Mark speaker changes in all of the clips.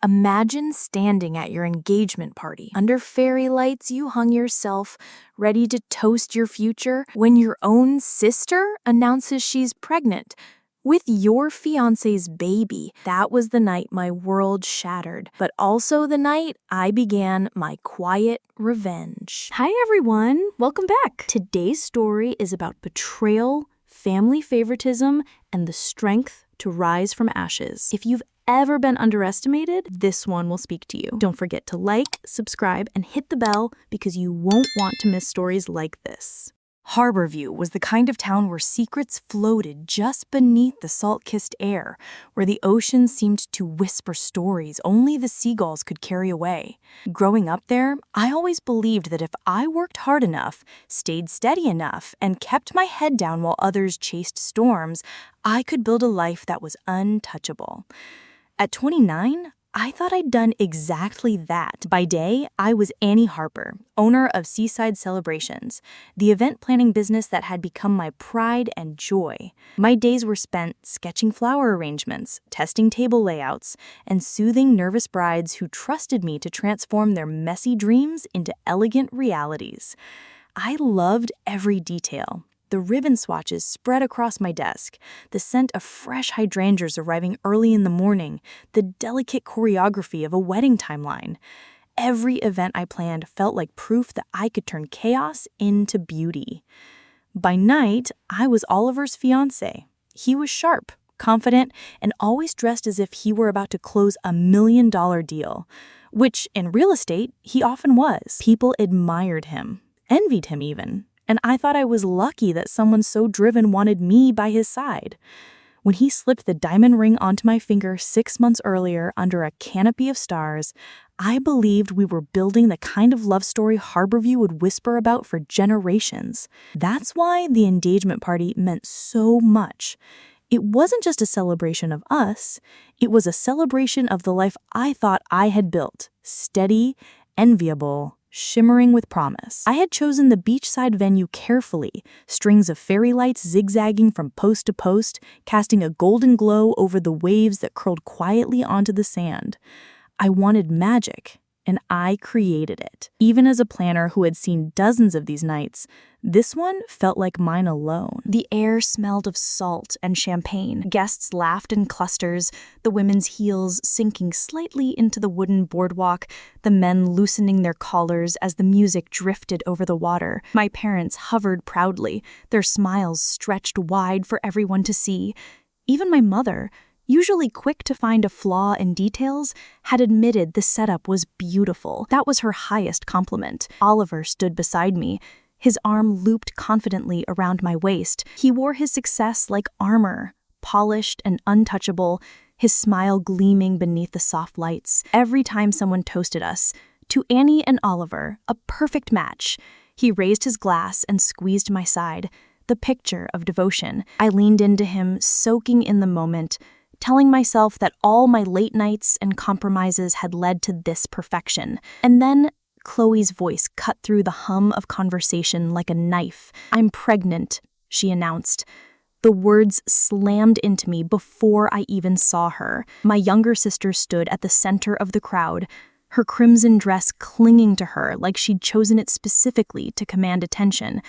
Speaker 1: Imagine standing at your engagement party. Under fairy lights, you hung yourself, ready to toast your future, when your own sister announces she's pregnant with your fiancé's baby. That was the night my world shattered, but also the night I began my quiet revenge.
Speaker 2: Hi everyone, welcome back. Today's story is about betrayal, family favoritism, and the strength to rise from ashes. If you've ever been underestimated, this one will speak to you. Don't forget to like, subscribe, and hit the bell because you won't want to miss stories like this.
Speaker 1: Harborview was the kind of town where secrets floated just beneath the salt-kissed air, where the ocean seemed to whisper stories only the seagulls could carry away. Growing up there, I always believed that if I worked hard enough, stayed steady enough, and kept my head down while others chased storms, I could build a life that was untouchable. At 29, I thought I'd done exactly that. By day, I was Annie Harper, owner of Seaside Celebrations, the event planning business that had become my pride and joy. My days were spent sketching flower arrangements, testing table layouts, and soothing nervous brides who trusted me to transform their messy dreams into elegant realities. I loved every detail. The ribbon swatches spread across my desk, the scent of fresh hydrangeas arriving early in the morning, the delicate choreography of a wedding timeline. Every event I planned felt like proof that I could turn chaos into beauty. By night, I was Oliver's fiancé. He was sharp, confident, and always dressed as if he were about to close $1 million deal, which in real estate, he often was. People admired him, envied him even. And I thought I was lucky that someone so driven wanted me by his side. When he slipped the diamond ring onto my finger 6 months earlier under a canopy of stars, I believed we were building the kind of love story Harborview would whisper about for generations. That's why the engagement party meant so much. It wasn't just a celebration of us, it was a celebration of the life I thought I had built, steady, enviable, shimmering with promise. I had chosen the beachside venue carefully, strings of fairy lights zigzagging from post to post, casting a golden glow over the waves that curled quietly onto the sand. I wanted magic, and I created it. Even as a planner who had seen dozens of these nights, this one felt like mine alone. The air smelled of salt and champagne. Guests laughed in clusters, the women's heels sinking slightly into the wooden boardwalk, the men loosening their collars as the music drifted over the water. My parents hovered proudly, their smiles stretched wide for everyone to see. Even my mother, usually quick to find a flaw in details, had admitted the setup was beautiful. That was her highest compliment. Oliver stood beside me, his arm looped confidently around my waist. He wore his success like armor, polished and untouchable, his smile gleaming beneath the soft lights. Every time someone toasted us, to Annie and Oliver, a perfect match. He raised his glass and squeezed my side, the picture of devotion. I leaned into him, soaking in the moment, telling myself that all my late nights and compromises had led to this perfection. And then Khloe's voice cut through the hum of conversation like a knife. "I'm pregnant," she announced. The words slammed into me before I even saw her. My younger sister stood at the center of the crowd, her crimson dress clinging to her like she'd chosen it specifically to command attention.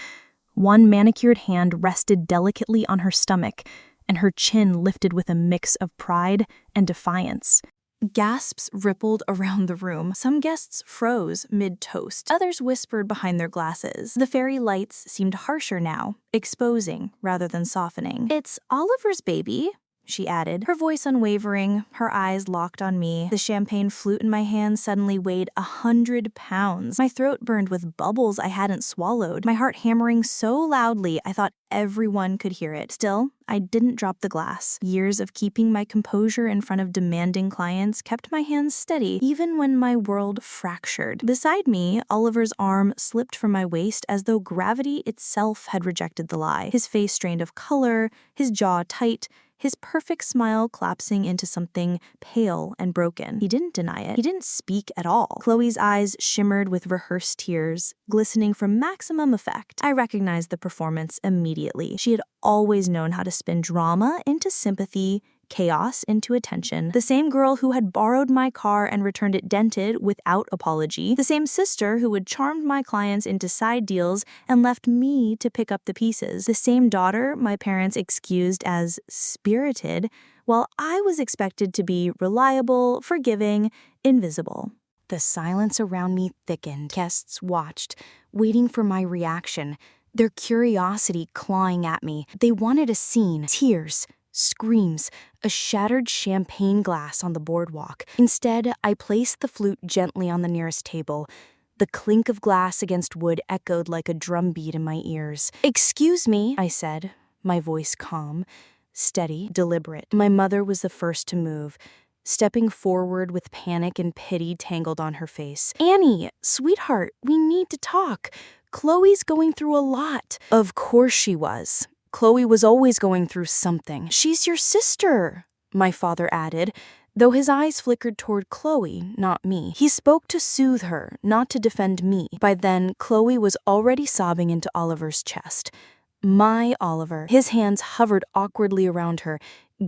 Speaker 1: One manicured hand rested delicately on her stomach, and her chin lifted with a mix of pride and defiance. Gasps rippled around the room. Some guests froze mid-toast. Others whispered behind their glasses. The fairy lights seemed harsher now, exposing rather than softening. "It's Oliver's baby," she added, her voice unwavering, her eyes locked on me. The champagne flute in my hand suddenly weighed 100 pounds. My throat burned with bubbles I hadn't swallowed, my heart hammering so loudly I thought everyone could hear it. Still, I didn't drop the glass. Years of keeping my composure in front of demanding clients kept my hands steady, even when my world fractured. Beside me, Oliver's arm slipped from my waist as though gravity itself had rejected the lie. His face strained of color, his jaw tight, his perfect smile collapsing into something pale and broken. He didn't deny it. He didn't speak at all. Khloe's eyes shimmered with rehearsed tears, glistening for maximum effect. I recognized the performance immediately. She had always known how to spin drama into sympathy,
Speaker 2: chaos into attention, the same girl who had borrowed my car and returned it dented without apology, the same sister who had charmed my clients into side deals and left me to pick up the pieces, the same daughter my parents excused as spirited, while I was expected to be reliable, forgiving, invisible. The silence around me thickened. Guests watched, waiting for my reaction, their curiosity clawing at me. They wanted a scene, tears, screams, a shattered champagne glass on the boardwalk. Instead, I placed the flute gently on the nearest table. The clink of glass against wood echoed like a drumbeat in my ears. "Excuse me," I said, my voice calm, steady, deliberate. My mother was the first to move, stepping forward with panic and pity tangled on her face. "Annie, sweetheart, we need to talk. Khloe's going through a lot." Of course she was. Khloe was always going through something. "She's your sister," my father added, though his eyes flickered toward Khloe, not me. He spoke to soothe her, not to defend me. By then, Khloe was already sobbing into Oliver's chest. My Oliver. His hands hovered awkwardly around her,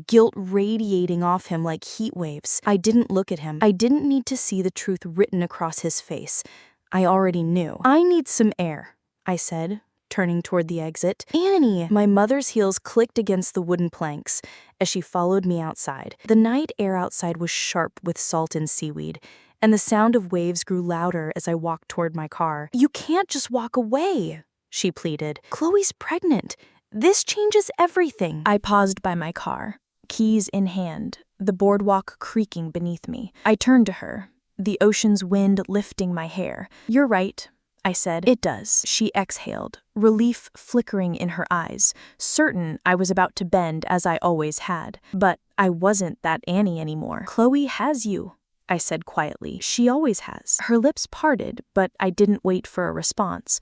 Speaker 2: guilt radiating off him like heat waves. I didn't look at him. I didn't need to see the truth written across his face. I already knew. "I need some air," I said, turning toward the exit. "Annie!" My mother's heels clicked against the wooden planks as she followed me outside. The night air outside was sharp with salt and seaweed, and the sound of waves grew louder as I walked toward my car. "You can't just walk away," she pleaded. "Khloe's pregnant. This changes everything." I paused by my car, keys in hand, the boardwalk creaking beneath me. I turned to her, the ocean's wind lifting my hair. "You're right," I said. "It does." She exhaled, relief flickering in her eyes, certain I was about to bend as I always had. But I wasn't that Annie anymore. "Khloe has you," I said quietly. "She always has." Her lips parted, but I didn't wait for a response.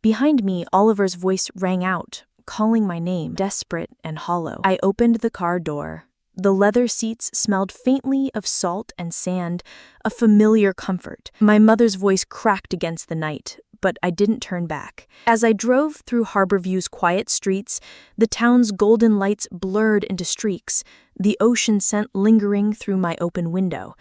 Speaker 2: Behind me, Oliver's voice rang out, calling my name, desperate and hollow. I opened the car door. The leather seats smelled faintly of salt and sand, a familiar comfort. My mother's voice cracked against the night, but I didn't turn back. As I drove through Harborview's quiet streets, the town's golden lights blurred into streaks, the ocean scent lingering through my open window.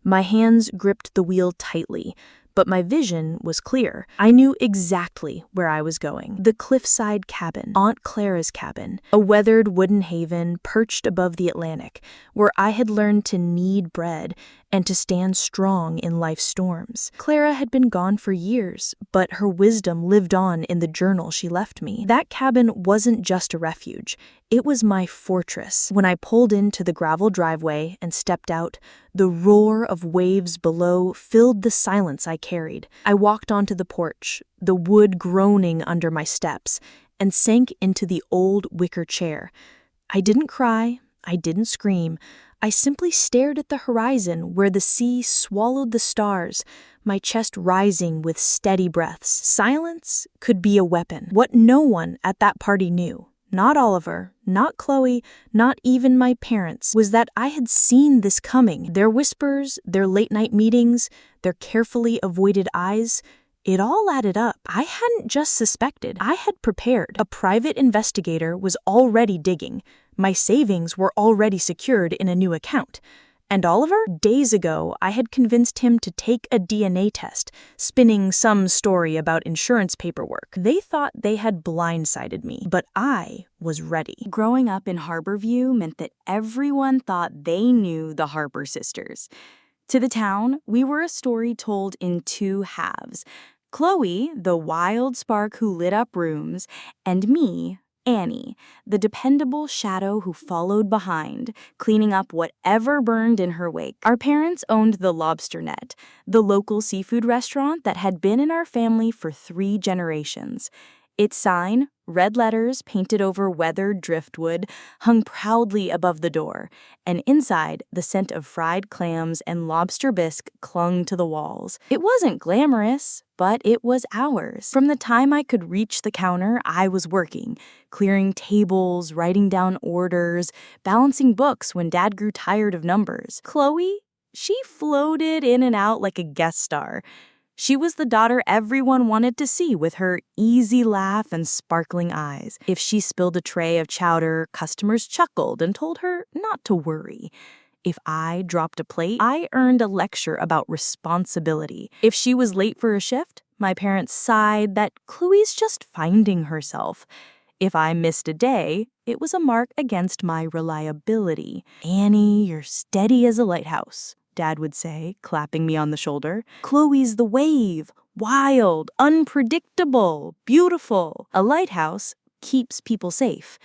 Speaker 2: My hands gripped the wheel tightly, but my vision was clear. I knew exactly where I was going. The cliffside cabin, Aunt Clara's cabin, a weathered wooden haven perched above the Atlantic, where I had learned to knead bread and to stand strong in life's storms. Clara had been gone for years, but her wisdom lived on in the journal she left me. That cabin wasn't just a refuge. It was my fortress. When I pulled into the gravel driveway and stepped out, the roar of waves below filled the silence I carried. I walked onto the porch, the wood groaning under my steps, and sank into the old wicker chair. I didn't cry. I didn't scream. I simply stared at the horizon where the sea swallowed the stars, my chest rising with steady breaths. Silence could be a weapon. What no one at that party knew, not Oliver, not Khloe, not even my parents, was that I had seen this coming. Their whispers, their late-night meetings, their carefully avoided eyes, it all added up. I hadn't just suspected, I had prepared. A private investigator was already digging. My savings were already secured in a new account. And Oliver? Days ago, I had convinced him to take a DNA test, spinning some story about insurance paperwork. They thought they had blindsided me, but I was ready. Growing up in Harborview meant that everyone thought they knew the Harper sisters. To the town, we were a story told in two halves. Khloe, the wild spark who lit up rooms, and me, Annie, the dependable shadow who followed behind, cleaning up whatever burned in her wake. Our parents owned the Lobster Net, the local seafood restaurant that had been in our family for 3 generations. Its sign, red letters painted over weathered driftwood, hung proudly above the door, and inside, the scent of fried clams and lobster bisque clung to the walls. It wasn't glamorous, but it was ours. From the time I could reach the counter, I was working, clearing tables, writing down orders, balancing books when Dad grew tired of numbers. Khloe, she floated in and out like a guest star.
Speaker 1: She was the daughter everyone wanted to see, with her easy laugh and sparkling eyes. If she spilled a tray of chowder, customers chuckled and told her not to worry. If I dropped a plate, I earned a lecture about responsibility. If she was late for a shift, my parents sighed that Khloe's just finding herself. If I missed a day, it was a mark against my reliability. "Annie, you're steady as a lighthouse," Dad would say, clapping me on the shoulder. "Khloe's the wave, wild, unpredictable, beautiful. A lighthouse keeps people safe.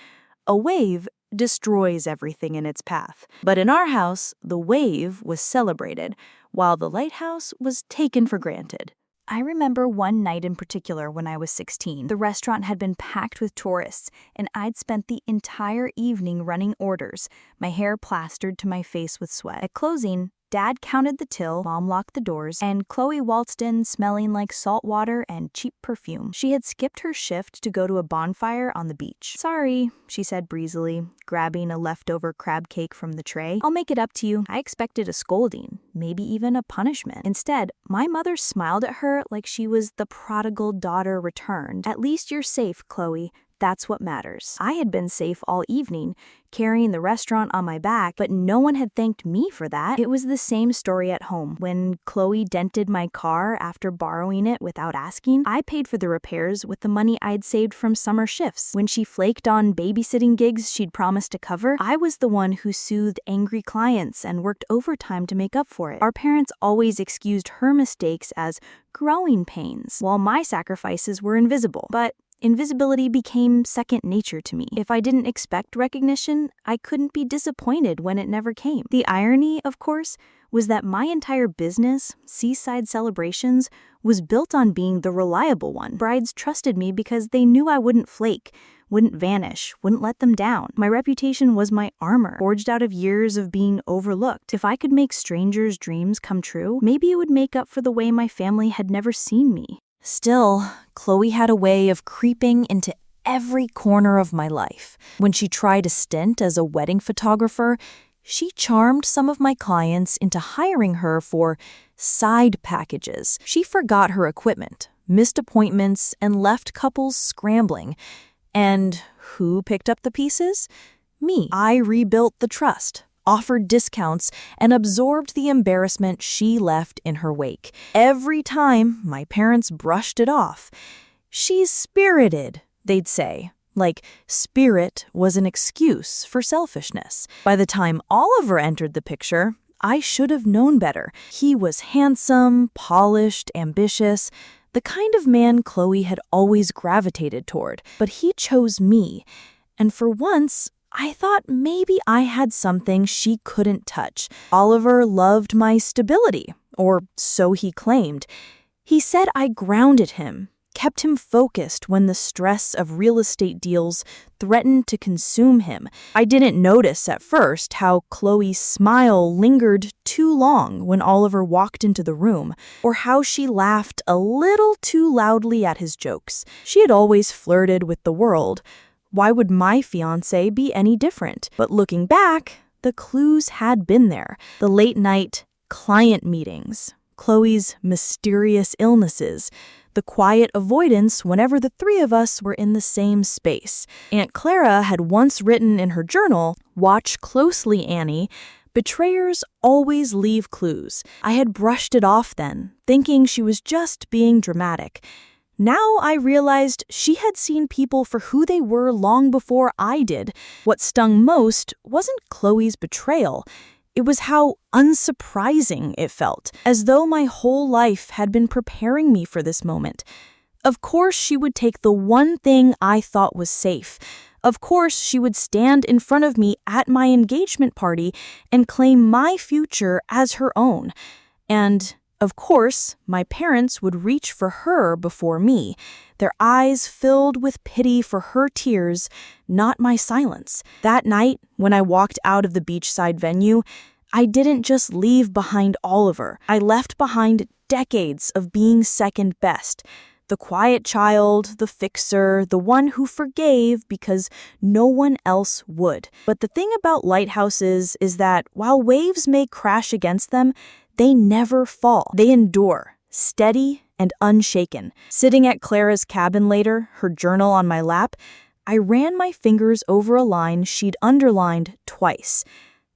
Speaker 1: A wave destroys everything in its path." But in our house, the wave was celebrated, while the lighthouse was taken for granted.
Speaker 2: I remember one night in particular when I was 16. The restaurant had been packed with tourists, and I'd spent the entire evening running orders, my hair plastered to my face with sweat. At closing, Dad counted the till, Mom locked the doors, and Khloe waltzed in smelling like salt water and cheap perfume. She had skipped her shift to go to a bonfire on the beach. "Sorry," she said breezily, grabbing a leftover crab cake from the tray. "I'll make it up to you." I expected a scolding, maybe even a punishment. Instead, my mother smiled at her like she was the prodigal daughter returned. "At least you're safe, Khloe. That's what matters." I had been safe all evening, carrying the restaurant on my back, but no one had thanked me for that. It was the same story at home. When Khloe dented my car after borrowing it without asking, I paid for the repairs with the money I'd saved from summer shifts. When she flaked on babysitting gigs she'd promised to cover, I was the one who soothed angry clients and worked overtime to make up for it. Our parents always excused her mistakes as growing pains, while my sacrifices were invisible. But invisibility became second nature to me. If I didn't expect recognition, I couldn't be disappointed when it never came. The irony, of course, was that my entire business, Seaside Celebrations, was built on being the reliable one. Brides trusted me because they knew I wouldn't flake, wouldn't vanish, wouldn't let them down. My reputation was my armor, forged out of years of being overlooked. If I could make strangers' dreams come true, maybe it would make up for the way my family had never seen me. Still, Khloe had a way of creeping into every corner of my life. When she tried a stint as a wedding photographer, she charmed some of my clients into hiring her for side packages. She forgot her equipment, missed appointments, and left couples scrambling. And who picked up the pieces? Me. I rebuilt the trust, offered discounts, and absorbed the embarrassment she left in her wake. Every time, my parents brushed it off. "She's spirited," they'd say, like spirit was an excuse for selfishness. By the time Oliver entered the picture, I should have known better. He was handsome, polished, ambitious, the kind of man Khloe had always gravitated toward. But he chose me, and for once, I thought maybe I had something she couldn't touch. Oliver loved my stability, or so he claimed. He said I grounded him, kept him focused when the stress of real estate deals threatened to consume him. I didn't notice at first how Khloe's smile lingered too long when Oliver walked into the room, or how she laughed a little too loudly at his jokes. She had always flirted with the world. Why would my fiancé be any different? But looking back, the clues had been there. The late-night client meetings, Khloe's mysterious illnesses, the quiet avoidance whenever the three of us were in the same space. Aunt Clara had once written in her journal, "Watch closely, Annie. Betrayers always leave clues." I had brushed it off then, thinking she was just being dramatic. Now I realized she had seen people for who they were long before I did. What stung most wasn't Khloe's betrayal. It was how unsurprising it felt, as though my whole life had been preparing me for this moment. Of course she would take the one thing I thought was safe. Of course she would stand in front of me at my engagement party and claim my future as her own. And of course, my parents would reach for her before me, their eyes filled with pity for her tears, not my silence. That night, when I walked out of the beachside venue, I didn't just leave behind Oliver. I left behind decades of being second best. The quiet child, the fixer, the one who forgave because no one else would. But the thing about lighthouses is that while waves may crash against them, they never fall. They endure.
Speaker 1: steady and unshaken. Sitting at Clara's cabin later, her journal on my lap, I ran my fingers over a line she'd underlined twice.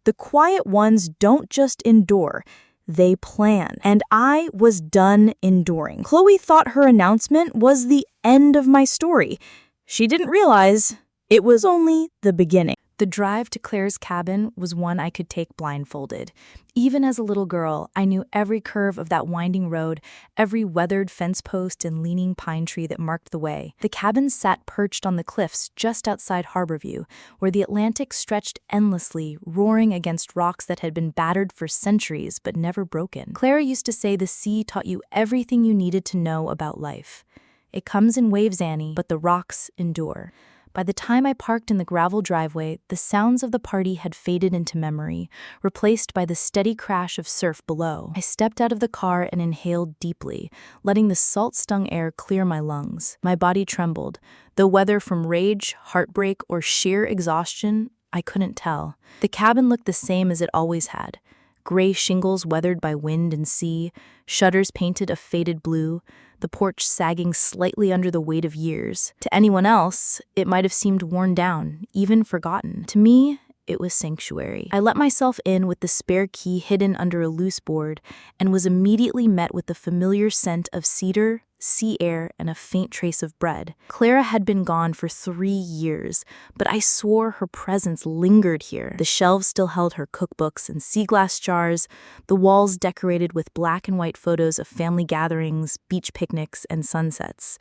Speaker 1: The quiet ones don't just endure, they plan. And I was done enduring. Khloe thought her announcement was the end of my story. She didn't realize it was only the beginning. The drive to Claire's cabin was one I could take blindfolded. Even as a little girl, I knew every curve of that winding road, every weathered fence post and leaning pine tree that marked the way. The cabin sat perched on the cliffs just outside Harborview, where the Atlantic stretched endlessly, roaring against rocks that had been battered for centuries but never broken. Clara used to say the sea taught you everything you needed to know about life. It comes in waves, Annie, but the rocks endure. By the time I parked in the gravel driveway, the sounds of the party had faded into memory, replaced by the steady crash of surf below. I stepped out of the car and inhaled deeply, letting the salt-stung air clear my lungs. My body trembled, though whether from rage, heartbreak, or sheer exhaustion, I couldn't tell. The cabin looked the same as it always had. Gray shingles weathered by wind and sea, shutters painted a faded blue, the porch sagging slightly under the weight of years. To anyone else, it might have seemed worn down, even forgotten. To me, it was sanctuary. I let myself in with the spare key hidden under a loose board and was immediately met with the familiar scent of cedar, sea air, and a faint trace of bread. Clara had been gone for 3 years, but I swore her presence lingered here. The shelves still held her cookbooks and sea glass jars, the walls decorated with black and white photos of family gatherings, beach picnics, and sunsets.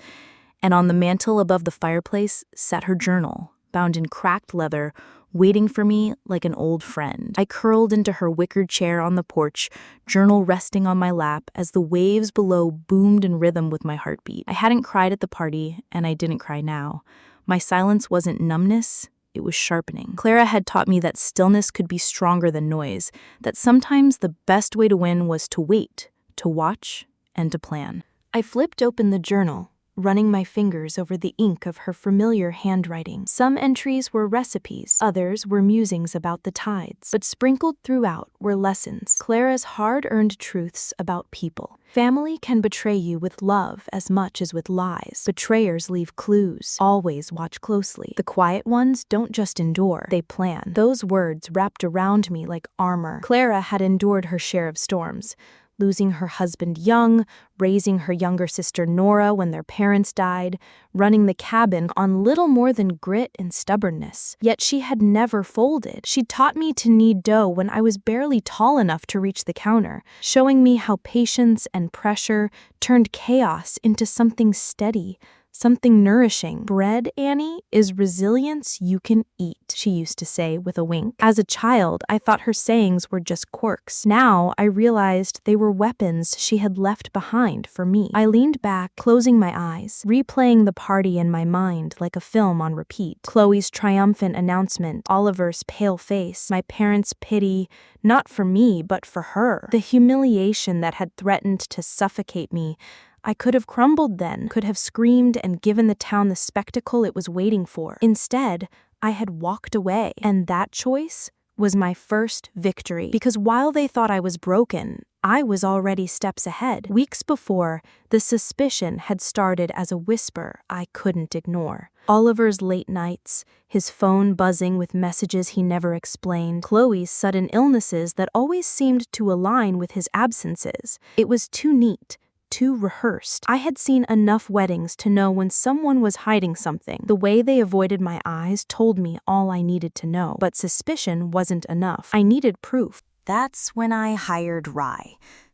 Speaker 1: And on the mantel above the fireplace sat her journal, bound in cracked leather, waiting for me like an old friend. I curled into her wickered chair on the porch, journal resting on my lap as the waves below boomed in rhythm with my heartbeat. I hadn't cried at the party, and I didn't cry now. My silence wasn't numbness, it was sharpening. Clara had taught me that stillness could be stronger than noise, that sometimes the best way to win was to wait, to watch, and to plan. I flipped open the journal, running my fingers over the ink of her familiar handwriting. Some entries were recipes, others were musings about the tides, but sprinkled throughout were lessons, Clara's hard-earned truths about people. Family can betray you with love as much as with lies. Betrayers leave clues. Always watch closely. The quiet ones don't just endure, they plan. Those words wrapped around me like armor. Clara had endured her share of storms, losing her husband young, raising her younger sister Nora when their parents died, running the cabin on little more than grit and stubbornness. Yet she had never folded. She taught me to knead dough when I was barely tall enough to reach the counter, showing me how patience and pressure turned chaos into something steady, something nourishing. Bread, Annie, is resilience you can eat, she used to say with a wink. As a child, I thought her sayings were just quirks. Now I realized they were weapons she had left behind for me. I leaned back, closing my eyes, replaying the party in my mind like a film on repeat. Khloe's triumphant announcement, Oliver's pale face, my parents' pity, not for me, but for her. The humiliation that had threatened to suffocate me. I could have crumbled then, could have screamed and given the town the spectacle it was waiting for. Instead, I had walked away, and that choice was my first victory. Because while they thought I was broken, I was already steps ahead. Weeks before, the suspicion had started as a whisper I couldn't ignore. Oliver's late nights, his phone buzzing with messages he never explained, Khloe's sudden illnesses that always seemed to align with his absences. It was too neat, too rehearsed. I had seen enough weddings to know when someone was hiding something. The way they avoided my eyes told me all I needed to know. But suspicion wasn't enough. I needed proof.
Speaker 3: That's when I hired Rye.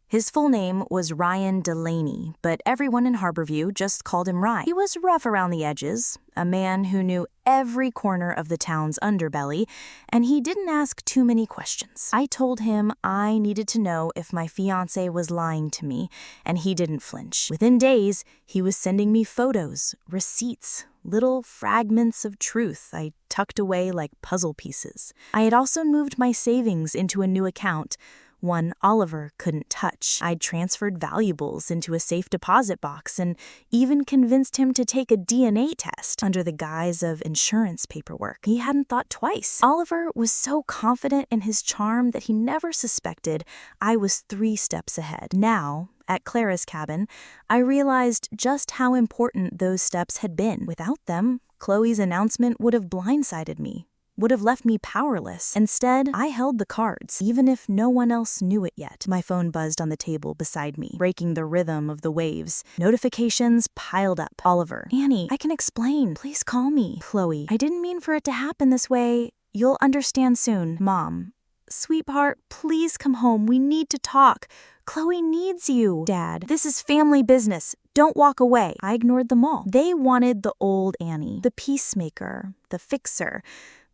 Speaker 3: His full name was Ryan Delaney, but everyone in Harborview just called him Rye. He was rough around the edges, a man who knew every corner of the town's underbelly, and he didn't ask too many questions. I told him I needed to know if my fiancé was lying to me, and he didn't flinch. Within days, he was sending me photos, receipts, little fragments of truth I tucked away like puzzle pieces. I had also moved my savings into a new account, one Oliver couldn't touch. I'd transferred valuables into a safe deposit box and even convinced him to take a DNA test under the guise of insurance paperwork. He hadn't thought twice. Oliver was so confident in his charm that he never suspected I was 3 steps ahead. Now, at Clara's cabin, I realized just how important those steps had been. Without them, Khloe's announcement would have blindsided me, would have left me powerless. Instead, I held the cards, even if no one else knew it yet. My phone buzzed on the table beside me, breaking the rhythm of the waves. Notifications piled up. Oliver. Annie, I can explain. Please call me. Khloe. I didn't mean for it to happen this way. You'll understand soon. Mom. Sweetheart, please come home. We need to talk. Khloe needs you. Dad, this is family business. Don't walk away. I ignored them all. They wanted the old Annie, the peacemaker, the fixer,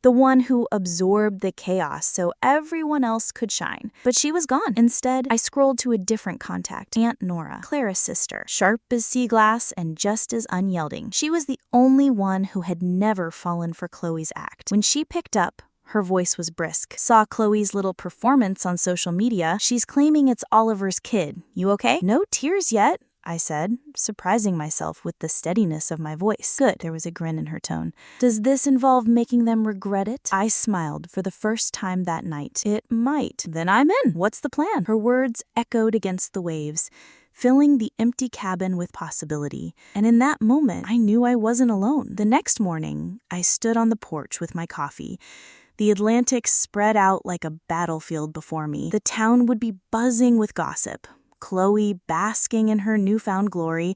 Speaker 3: the one who absorbed the chaos so everyone else could shine. But she was gone. Instead, I scrolled to a different contact, Aunt Nora, Clara's sister, sharp as sea glass and just as unyielding. She was the only one who had never fallen for Khloe's act. When she picked up, her voice was brisk. Saw Khloe's little performance on social media. She's claiming it's Oliver's kid. You okay? No tears yet, I said, surprising myself with the steadiness of my voice. Good. There was a grin in her tone. Does this involve making them regret it? I smiled for the first time that night. It might. Then I'm in. What's the plan? Her words echoed against the waves, filling the empty cabin with possibility. And in that moment, I knew I wasn't alone. The next morning, I stood on the porch with my coffee. The Atlantic spread out like a battlefield before me. The town would be buzzing with gossip. Khloe basking in her newfound glory,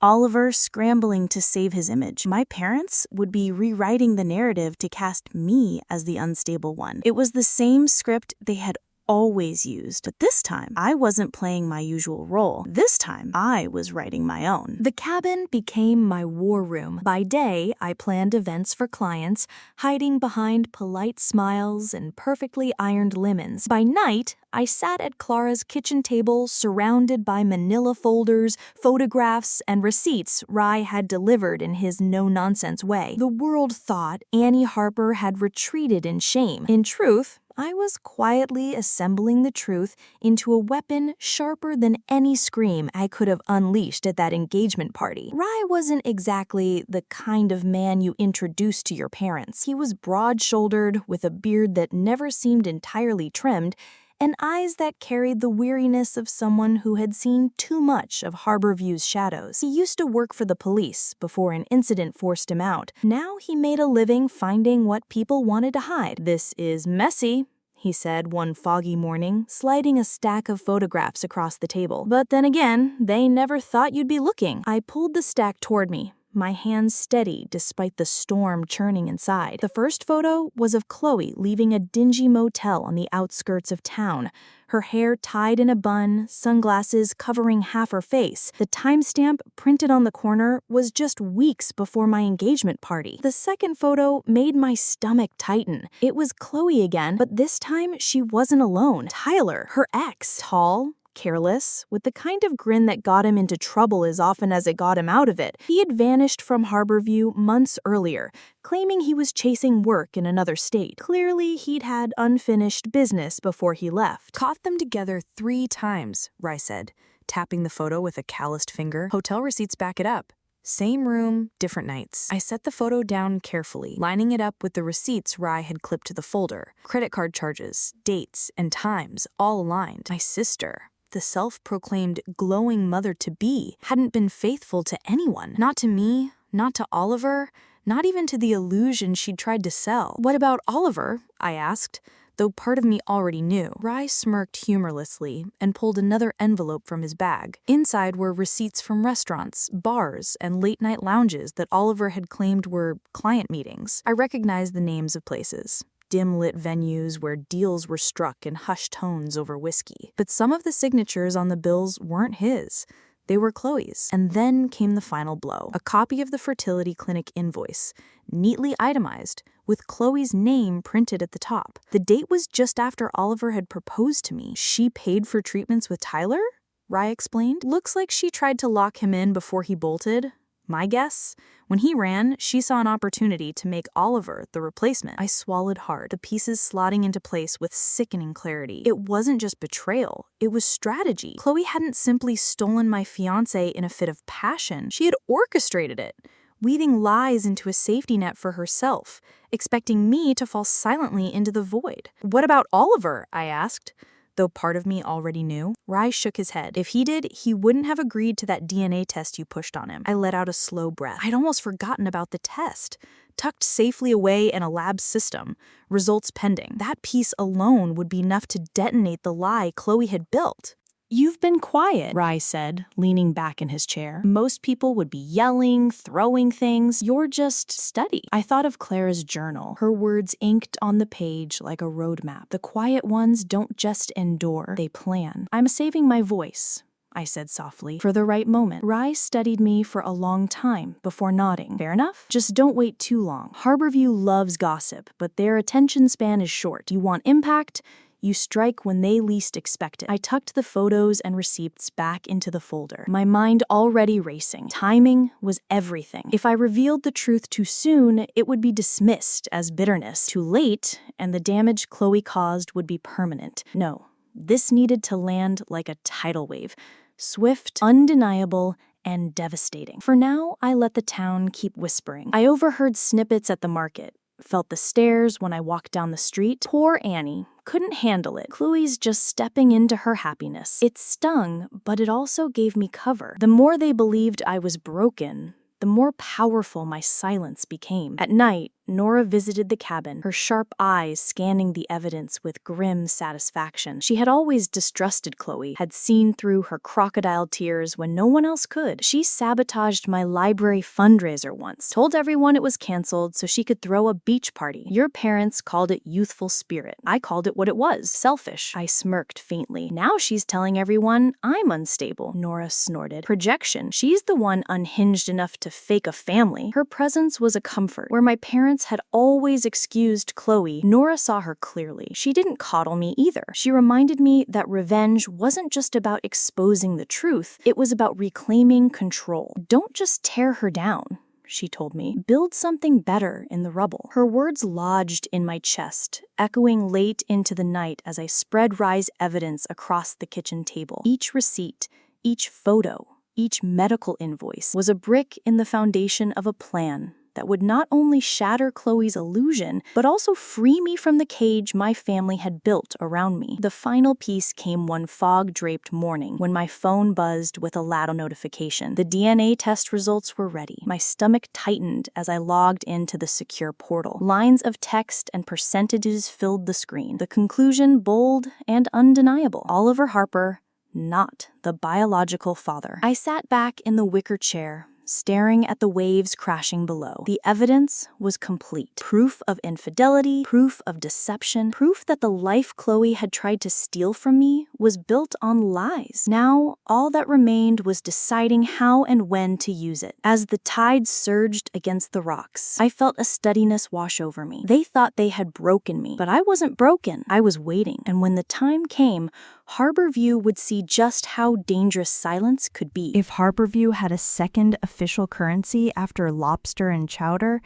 Speaker 3: Oliver scrambling to save his image. My parents would be rewriting the narrative to cast me as the unstable one. It was the same script they had always used, but this time I wasn't playing my usual role. This time I was writing my own.
Speaker 2: The cabin became my war room. By day, I planned events for clients, hiding behind polite smiles and perfectly ironed lemons. By night, I sat at Clara's kitchen table surrounded by manila folders, photographs, and receipts Rye had delivered in his no-nonsense way. The world thought Annie Harper had retreated in shame. In truth, I was quietly assembling the truth into a weapon sharper than any scream I could have unleashed at that engagement party. Rye wasn't exactly the kind of man you introduced to your parents. He was broad-shouldered, with a beard that never seemed entirely trimmed, and eyes that carried the weariness of someone who had seen too much of Harborview's shadows. He used to work for the police before an incident forced him out. Now he made a living finding what people wanted to hide. "This is messy," he said one foggy morning, sliding a stack of photographs across the table. "But then again, they never thought you'd be looking." I pulled the stack toward me, my hands steady despite the storm churning inside. The first photo was of Khloe leaving a dingy motel on the outskirts of town, her hair tied in a bun, sunglasses covering half her face. The timestamp printed on the corner was just weeks before my engagement party. The second photo made my stomach tighten. It was Khloe again, but this time she wasn't alone. Tyler, her ex, tall, careless, with the kind of grin that got him into trouble as often as it got him out of it. He had vanished from Harborview months earlier, claiming he was chasing work in another state. Clearly, he'd had unfinished business before he left.
Speaker 1: Caught them together 3 times, Rye said, tapping the photo with a calloused finger. Hotel receipts back it up. Same room, different nights. I set the photo down carefully, lining it up with the receipts Rye had clipped to the folder. Credit card charges, dates, and times, all aligned. My sister, the self-proclaimed glowing mother-to-be, hadn't been faithful to anyone. Not to me, not to Oliver, not even to the illusion she'd tried to sell. "What about Oliver?" I asked, though part of me already knew. Rye smirked humorlessly and pulled another envelope from his bag. Inside were receipts from restaurants, bars, and late-night lounges that Oliver had claimed were client meetings. I recognized the names of places. Dim-lit venues where deals were struck in hushed tones over whiskey. But some of the signatures on the bills weren't his. They were Khloe's. And then came the final blow. A copy of the fertility clinic invoice, neatly itemized, with Khloe's name printed at the top. The date was just after Oliver had proposed to me. "She paid for treatments with Tyler?" Rye explained. "Looks like she tried to lock him in before he bolted." My guess? When he ran, she saw an opportunity to make Oliver the replacement. I swallowed hard, the pieces slotting into place with sickening clarity. It wasn't just betrayal, it was strategy. Khloe hadn't simply stolen my fiancé in a fit of passion. She had orchestrated it, weaving lies into a safety net for herself, expecting me to fall silently into the void. What about Oliver? I asked, though part of me already knew. Rye shook his head. If he did, he wouldn't have agreed to that DNA test you pushed on him. I let out a slow breath. I'd almost forgotten about the test. Tucked safely away in a lab system, results pending. That piece alone would be enough to detonate the lie Khloe had built.
Speaker 2: You've been quiet, Rye said, leaning back in his chair. Most people would be yelling, throwing things. You're just steady. I thought of Clara's journal, her words inked on the page like a roadmap. The quiet ones don't just endure, they plan. I'm saving my voice, I said softly, for the right moment. Rye studied me for a long time before nodding. Fair enough? Just don't wait too long. Harborview loves gossip, but their attention span is short. You want impact? You strike when they least expect it. I tucked the photos and receipts back into the folder, my mind already racing. Timing was everything. If I revealed the truth too soon, it would be dismissed as bitterness. Too late, and the damage Khloe caused would be permanent. No, this needed to land like a tidal wave. Swift, undeniable, and devastating. For now, I let the town keep whispering. I overheard snippets at the market, felt the stares when I walked down the street. Poor Annie couldn't handle it. Khloe's just stepping into her happiness. It stung, but it also gave me cover. The more they believed I was broken, the more powerful my silence became. At night, Nora visited the cabin, her sharp eyes scanning the evidence with grim satisfaction. She had always distrusted Khloe, had seen through her crocodile tears when no one else could. She sabotaged my library fundraiser once, told everyone it was canceled so she could throw a beach party. Your parents called it youthful spirit. I called it what it was, selfish. I smirked faintly. Now she's telling everyone I'm unstable, Nora snorted. Projection. She's the one unhinged enough to fake a family. Her presence was a comfort. Where my parents had always excused Khloe, Nora saw her clearly. She didn't coddle me either. She reminded me that revenge wasn't just about exposing the truth, it was about reclaiming control. Don't just tear her down, she told me. Build something better in the rubble. Her words lodged in my chest, echoing late into the night as I spread Rye's evidence across the kitchen table. Each receipt, each photo, each medical invoice was a brick in the foundation of a plan that would not only shatter Khloe's illusion, but also free me from the cage my family had built around me. The final piece came one fog-draped morning when my phone buzzed with a loud notification. The DNA test results were ready. My stomach tightened as I logged into the secure portal. Lines of text and percentages filled the screen. The conclusion bold and undeniable. Oliver Harper, not the biological father. I sat back in the wicker chair, staring at the waves crashing below. The evidence was complete. Proof of infidelity, proof of deception, proof that the life Khloe had tried to steal from me was built on lies. Now, all that remained was deciding how and when to use it. As the tide surged against the rocks, I felt a steadiness wash over me. They thought they had broken me, but I wasn't broken. I was waiting, and when the time came, Harborview would see just how dangerous silence could be.
Speaker 4: If Harborview had a second official currency after lobster and chowder,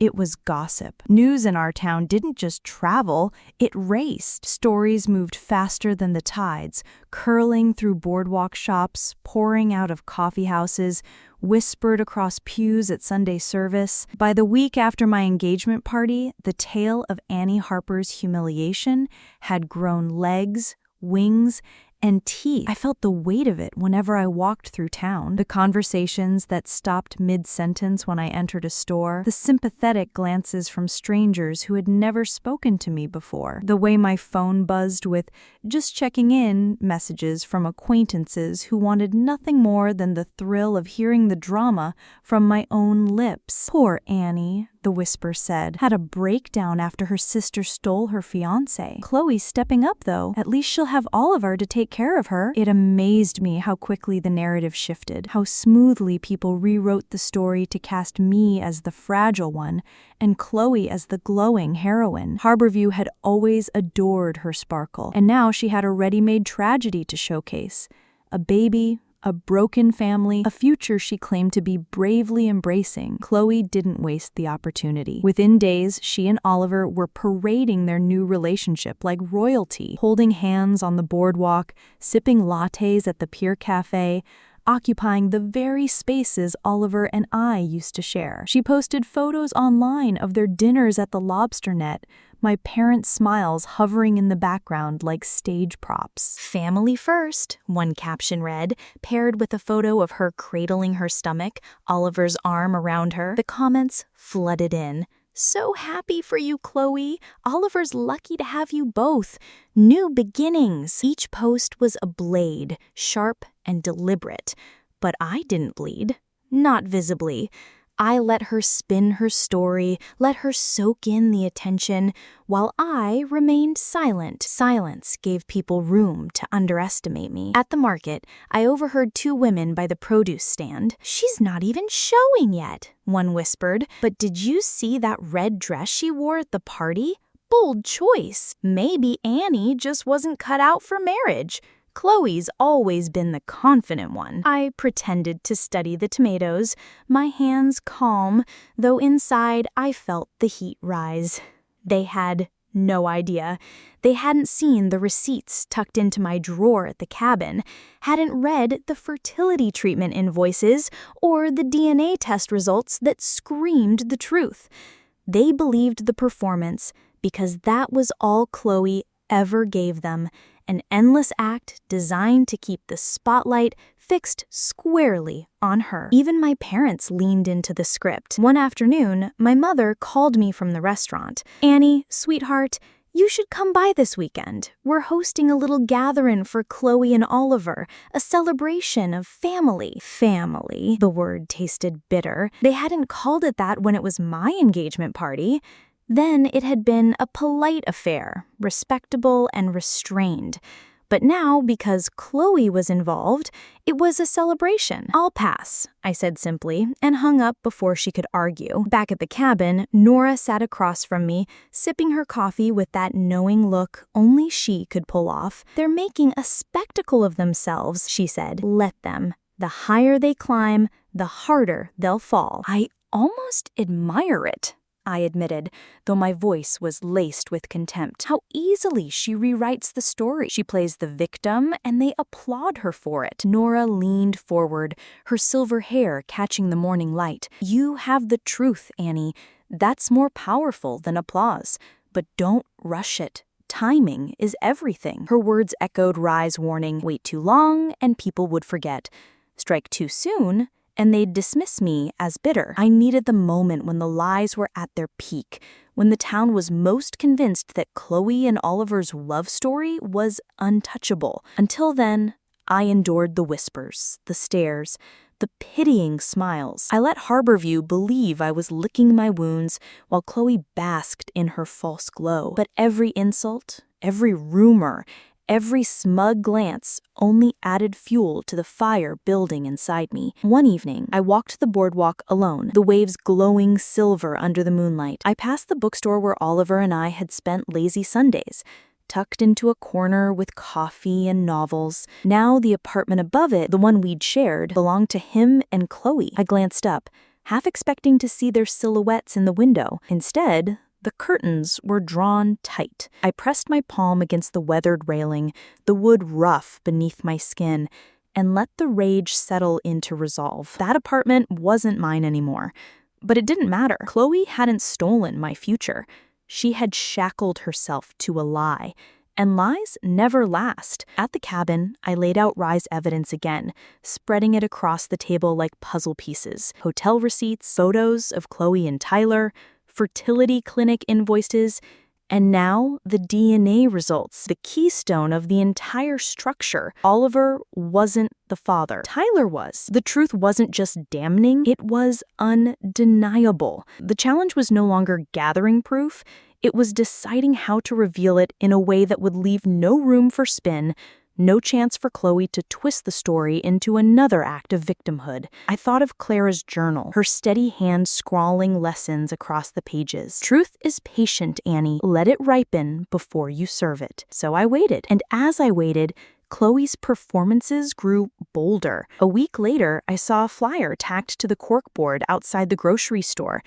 Speaker 4: it was gossip. News in our town didn't just travel, it raced. Stories moved faster than the tides, curling through boardwalk shops, pouring out of coffee houses, whispered across pews at Sunday service. By the week after my engagement party, the tale of Annie Harper's humiliation had grown legs, wings, and teeth. I felt the weight of it whenever I walked through town. The conversations that stopped mid-sentence when I entered a store, the sympathetic glances from strangers who had never spoken to me before, the way my phone buzzed with "just checking in" messages from acquaintances who wanted nothing more than the thrill of hearing the drama from my own lips. Poor Annie, the whisper said, had a breakdown after her sister stole her fiancé. Khloe's stepping up, though. At least she'll have Oliver to take care of her. It amazed me how quickly the narrative shifted, how smoothly people rewrote the story to cast me as the fragile one and Khloe as the glowing heroine. Harborview had always adored her sparkle, and now she had a ready-made tragedy to showcase. A baby,
Speaker 2: a broken family, a future she claimed to be bravely embracing. Khloe didn't waste the opportunity. Within days, she and Oliver were parading their new relationship like royalty, holding hands on the boardwalk, sipping lattes at the Pier Cafe, occupying the very spaces Oliver and I used to share. She posted photos online of their dinners at the Lobster Net, my parents' smiles hovering in the background like stage props.
Speaker 3: Family first, one caption read, paired with a photo of her cradling her stomach, Oliver's arm around her. The comments flooded in. So happy for you, Khloe. Oliver's lucky to have you both. New beginnings. Each post was a blade, sharp and deliberate. But I didn't bleed. Not visibly. I let her spin her story, let her soak in the attention, while I remained silent. Silence gave people room to underestimate me. At the market, I overheard two women by the produce stand. "She's not even showing yet," one whispered. "But did you see that red dress she wore at the party? Bold choice. Maybe Annie just wasn't cut out for marriage. Khloe's always been the confident one." I pretended to study the tomatoes, my hands calm, though inside I felt the heat rise. They had no idea. They hadn't seen the receipts tucked into my drawer at the cabin, hadn't read the fertility treatment invoices or the DNA test results that screamed the truth. They believed the performance because that was all Khloe ever gave them. An endless act designed to keep the spotlight fixed squarely on her. Even my parents leaned into the script. One afternoon, my mother called me from the restaurant. "Annie, sweetheart, you should come by this weekend. We're hosting a little gathering for Khloe and Oliver, a celebration of family." Family. The word tasted bitter. They hadn't called it that when it was my engagement party. Then it had been a polite affair, respectable and restrained. But now, because Khloe was involved, it was a celebration. "I'll pass," I said simply, and hung up before she could argue. Back at the cabin, Nora sat across from me, sipping her coffee with that knowing look only she could pull off. "They're making a spectacle of themselves," she said. "Let them. The higher they climb, the harder they'll fall."
Speaker 1: I almost admire it, I admitted, though my voice was laced with contempt. How easily she rewrites the story. She plays the victim, and they applaud her for it. Nora leaned forward, her silver hair catching the morning light. "You have the truth, Annie. That's more powerful than applause. But don't rush it. Timing is everything." Her words echoed Rye's warning. Wait too long, and people would forget. Strike too soon, and they'd dismiss me as bitter. I needed the moment when the lies were at their peak, when the town was most convinced that Khloe and Oliver's love story was untouchable. Until then, I endured the whispers, the stares, the pitying smiles. I let Harborview believe I was licking my wounds while Khloe basked in her false glow. But every insult, every rumor, every smug glance only added fuel to the fire building inside me. One evening, I walked the boardwalk alone, the waves glowing silver under the moonlight. I passed the bookstore where Oliver and I had spent lazy Sundays, tucked into a corner with coffee and novels. Now the apartment above it, the one we'd shared, belonged to him and Khloe. I glanced up, half expecting to see their silhouettes in the window. Instead, the curtains were drawn tight. I pressed my palm against the weathered railing, the wood rough beneath my skin, and let the rage settle into resolve. That apartment wasn't mine anymore. But it didn't matter. Khloe hadn't stolen my future. She had shackled herself to a lie. And lies never last. At the cabin, I laid out Rye's evidence again, spreading it across the table like puzzle pieces. Hotel receipts, photos of Khloe and Tyler, fertility clinic invoices, and now the DNA results, the keystone of the entire structure. Oliver wasn't the father. Tyler was. The truth wasn't just damning, it was undeniable. The challenge was no longer gathering proof, it was deciding how to reveal it in a way that would leave no room for spin, no chance for Khloe to twist the story into another act of victimhood. I thought of Clara's journal, her steady hand scrawling lessons across the pages. "Truth is patient, Annie. Let it ripen before you serve it." So I waited, and as I waited,
Speaker 2: Khloe's performances grew bolder. A week later, I saw a flyer tacked to the corkboard outside the grocery store.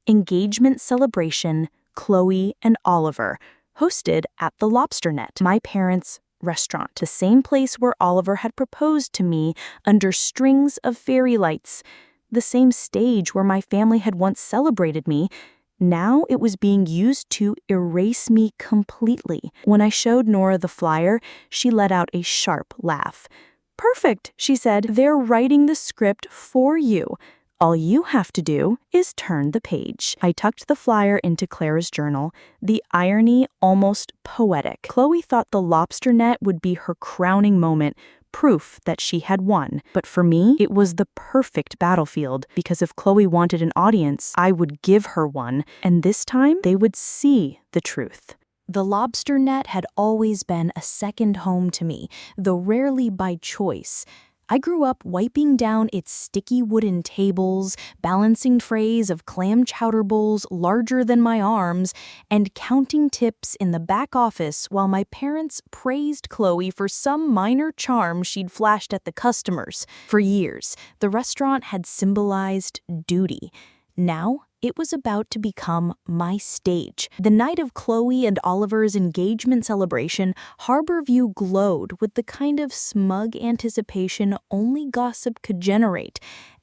Speaker 2: Engagement celebration, Khloe and Oliver, hosted at the Lobster Net, my parents' restaurant, the same place where Oliver had proposed to me under strings of fairy lights, the same stage where my family had once celebrated me. Now it was being used to erase me completely. When I showed Nora the flyer, she let out a sharp laugh. "Perfect," she said. "They're writing the script for you. All you have to do is turn the page." I tucked the flyer into Clara's journal, the irony almost poetic. Khloe thought the lobster net would be her crowning moment, proof that she had won. But for me, it was the perfect battlefield, because if Khloe wanted an audience, I would give her one, and this time they would see the truth. The lobster net had always been a second home to me, though rarely by choice. I grew up wiping down its sticky wooden tables, balancing trays of clam chowder bowls larger than my arms, and counting tips in the back office while my parents praised Khloe for some minor charm she'd flashed at the customers. For years, the restaurant had symbolized duty. Now, it was about to become my stage. The night of Khloe and Oliver's engagement celebration, Harborview glowed with the kind of smug anticipation only gossip could generate.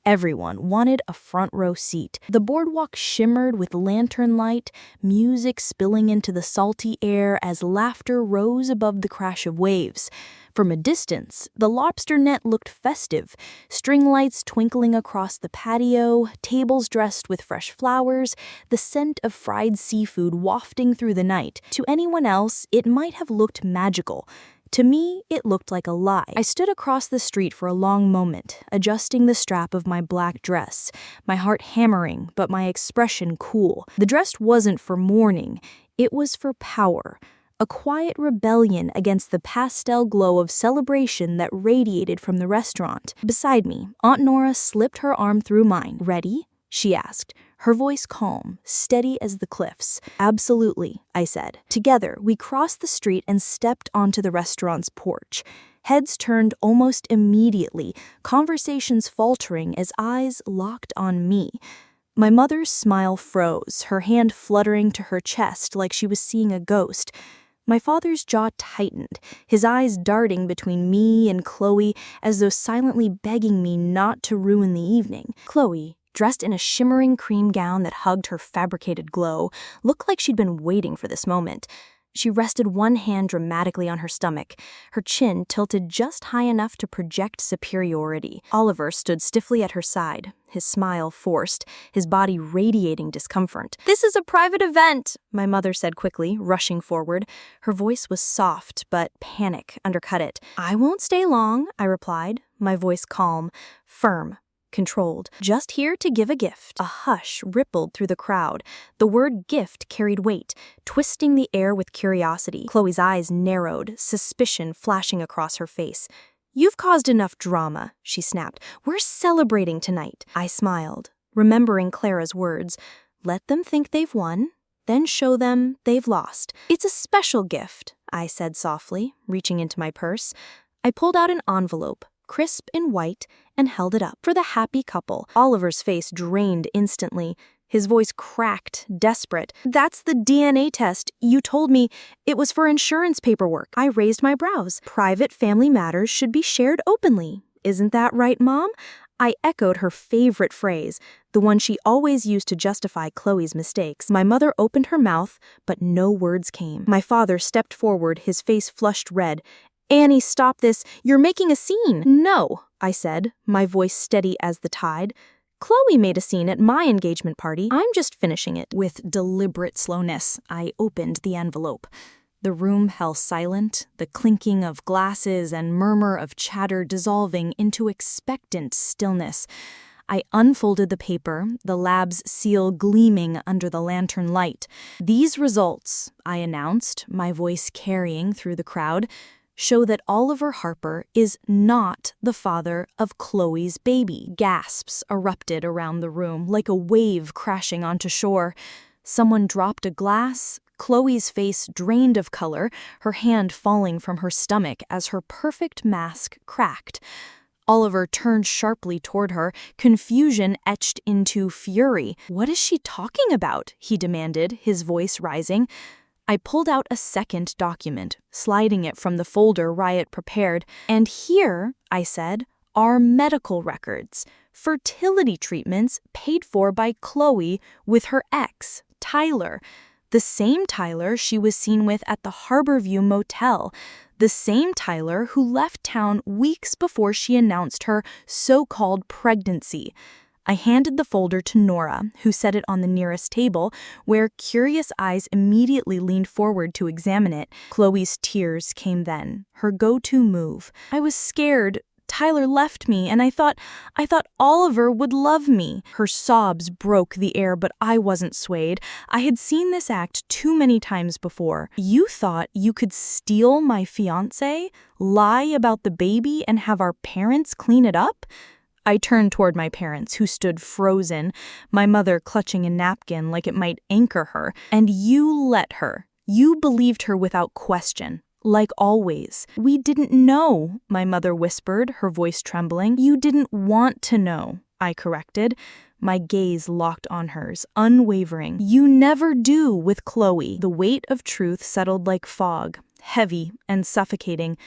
Speaker 2: Everyone wanted a front row seat. The boardwalk shimmered with lantern light, music spilling into the salty air as laughter rose above the crash of waves. From a distance, the lobster net looked festive, string lights twinkling across the patio, tables dressed with fresh flowers, the scent of fried seafood wafting through the night. To anyone else, it might have looked magical. To me, it looked like a lie. I stood across the street for a long moment, adjusting the strap of my black dress, my heart hammering, but my expression cool. The dress wasn't for mourning, it was for power. A quiet rebellion against the pastel glow of celebration that radiated from the restaurant. Beside me, Aunt Nora slipped her arm through mine. "Ready?" she asked, her voice calm, steady as the cliffs. "Absolutely," I said. Together, we crossed the street and stepped onto the restaurant's porch. Heads turned almost immediately, conversations faltering as eyes locked on me. My mother's smile froze, her hand fluttering to her chest like she was seeing a ghost. My father's jaw tightened, his eyes darting between me and Khloe as though silently begging me not to ruin the evening. Khloe, dressed in a shimmering cream gown that hugged her fabricated glow, looked like she'd been waiting for this moment. She rested one hand dramatically on her stomach, her chin tilted just high enough to project superiority. Oliver stood stiffly at her side, his smile forced, his body radiating discomfort. "This is a private event," my mother said quickly, rushing forward. Her voice was soft, but panic undercut it. "I won't stay long," I replied, my voice calm, firm, controlled. "Just here to give a gift." A hush rippled through the crowd. The word gift carried weight, twisting the air with curiosity. Khloe's eyes narrowed, suspicion flashing across her face. "You've caused enough drama," she snapped. "We're celebrating tonight." I smiled, remembering Clara's words. "Let them think they've won, then show them they've lost." "It's a special gift," I said softly, reaching into my purse. I pulled out an envelope, crisp in white, and held it up. "For the happy couple." Oliver's face drained instantly. His voice cracked, desperate. "That's the DNA test. You told me it was for insurance paperwork." I raised my brows. "Private family matters should be shared openly. Isn't that right, Mom?" I echoed her favorite phrase, the one she always used to justify Khloe's mistakes. My mother opened her mouth, but no words came. My father stepped forward, his face flushed red. "Annie, stop this. You're making a scene." "No," I said, my voice steady as the tide. "Khloe made a scene at my engagement party. I'm just finishing it." With deliberate slowness, I opened the envelope. The room fell silent, the clinking of glasses and murmur of chatter dissolving into expectant stillness. I unfolded the paper, the lab's seal gleaming under the lantern light. "These results," I announced, my voice carrying through the crowd, "show that Oliver Harper is not the father of Khloe's baby." Gasps erupted around the room like a wave crashing onto shore. Someone dropped a glass, Khloe's face drained of color, her hand falling from her stomach as her perfect mask cracked. Oliver turned sharply toward her, confusion etched into fury. "What is she talking about?" he demanded, his voice rising. I pulled out a second document, sliding it from the folder Riot prepared. "And here," I said, "are medical records, fertility treatments paid for by Khloe with her ex, Tyler. The same Tyler she was seen with at the Harborview motel. The same Tyler who left town weeks before she announced her so-called pregnancy." I handed the folder to Nora, who set it on the nearest table, where curious eyes immediately leaned forward to examine it. Khloe's tears came then, her go-to move. "I was scared. Tyler left me, and I thought Oliver would love me." Her sobs broke the air, but I wasn't swayed. I had seen this act too many times before. "You thought you could steal my fiancé, lie about the baby, and have our parents clean it up?" I turned toward my parents, who stood frozen, my mother clutching a napkin like it might anchor her. "And you let her. You believed her without question. Like always." "We didn't know," my mother whispered, her voice trembling. "You didn't want to know," I corrected. My gaze locked on hers, unwavering. "You never do with Khloe." The weight of truth settled like fog, heavy and suffocating.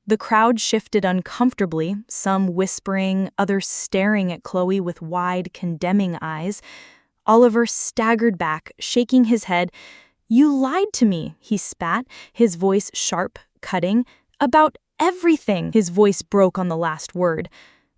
Speaker 2: The crowd shifted uncomfortably, some whispering, others staring at Khloe with wide, condemning eyes. Oliver staggered back, shaking his head. "You lied to me," he spat, his voice sharp, cutting. "About everything." His voice broke on the last word.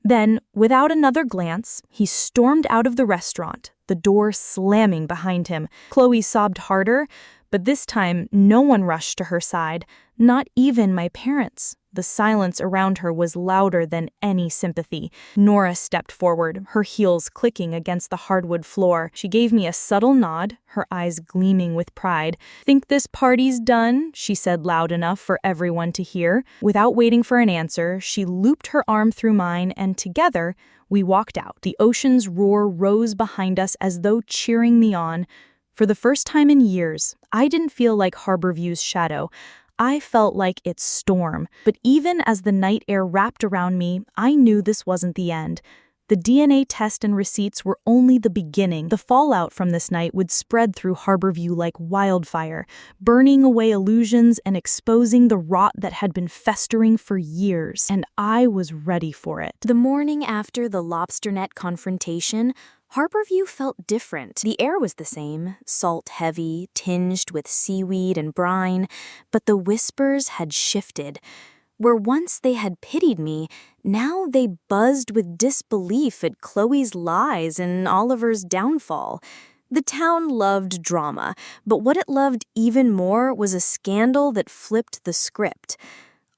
Speaker 2: Then, without another glance, he stormed out of the restaurant, the door slamming behind him. Khloe sobbed harder, but this time no one rushed to her side, not even my parents. The silence around her was louder than any sympathy. Nora stepped forward, her heels clicking against the hardwood floor. She gave me a subtle nod, her eyes gleaming with pride. "Think this party's done?" she said loud enough for everyone to hear. Without waiting for an answer, she looped her arm through mine, and together, we walked out. The ocean's roar rose behind us as though cheering me on. For the first time in years, I didn't feel like Harborview's shadow. I felt like its storm. But even as the night air wrapped around me, I knew this wasn't the end. The DNA test and receipts were only the beginning. The fallout from this night would spread through Harborview like wildfire, burning away illusions and exposing the rot that had been festering for years. And I was ready for it.
Speaker 3: The morning after the lobster net confrontation, Harborview felt different. The air was the same, salt-heavy, tinged with seaweed and brine, but the whispers had shifted. Where once they had pitied me, now they buzzed with disbelief at Khloe's lies and Oliver's downfall. The town loved drama, but what it loved even more was a scandal that flipped the script.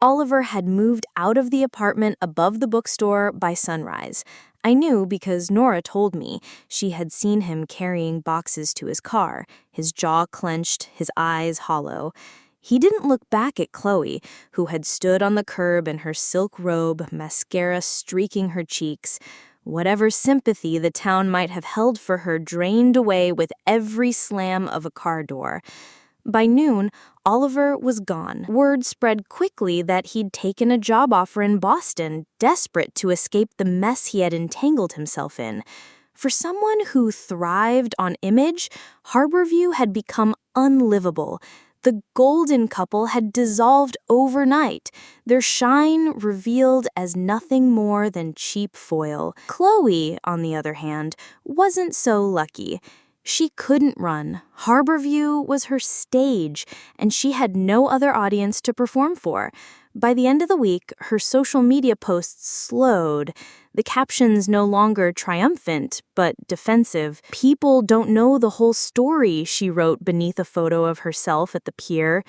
Speaker 3: Oliver had moved out of the apartment above the bookstore by sunrise. I knew because Nora told me. She had seen him carrying boxes to his car, his jaw clenched, his eyes hollow. He didn't look back at Khloe, who had stood on the curb in her silk robe, mascara streaking her cheeks. Whatever sympathy the town might have held for her drained away with every slam of a car door. By noon, Oliver was gone. Word spread quickly that he'd taken a job offer in Boston, desperate to escape the mess he had entangled himself in. For someone who thrived on image, Harborview had become unlivable. The golden couple had dissolved overnight, their shine revealed as nothing more than cheap foil. Khloe, on the other hand, wasn't so lucky. She couldn't run. Harborview was her stage, and she had no other audience to perform for. By the end of the week, her social media posts slowed. The captions no longer triumphant, but defensive. "People don't know the whole story," she wrote beneath a photo of herself at the pier.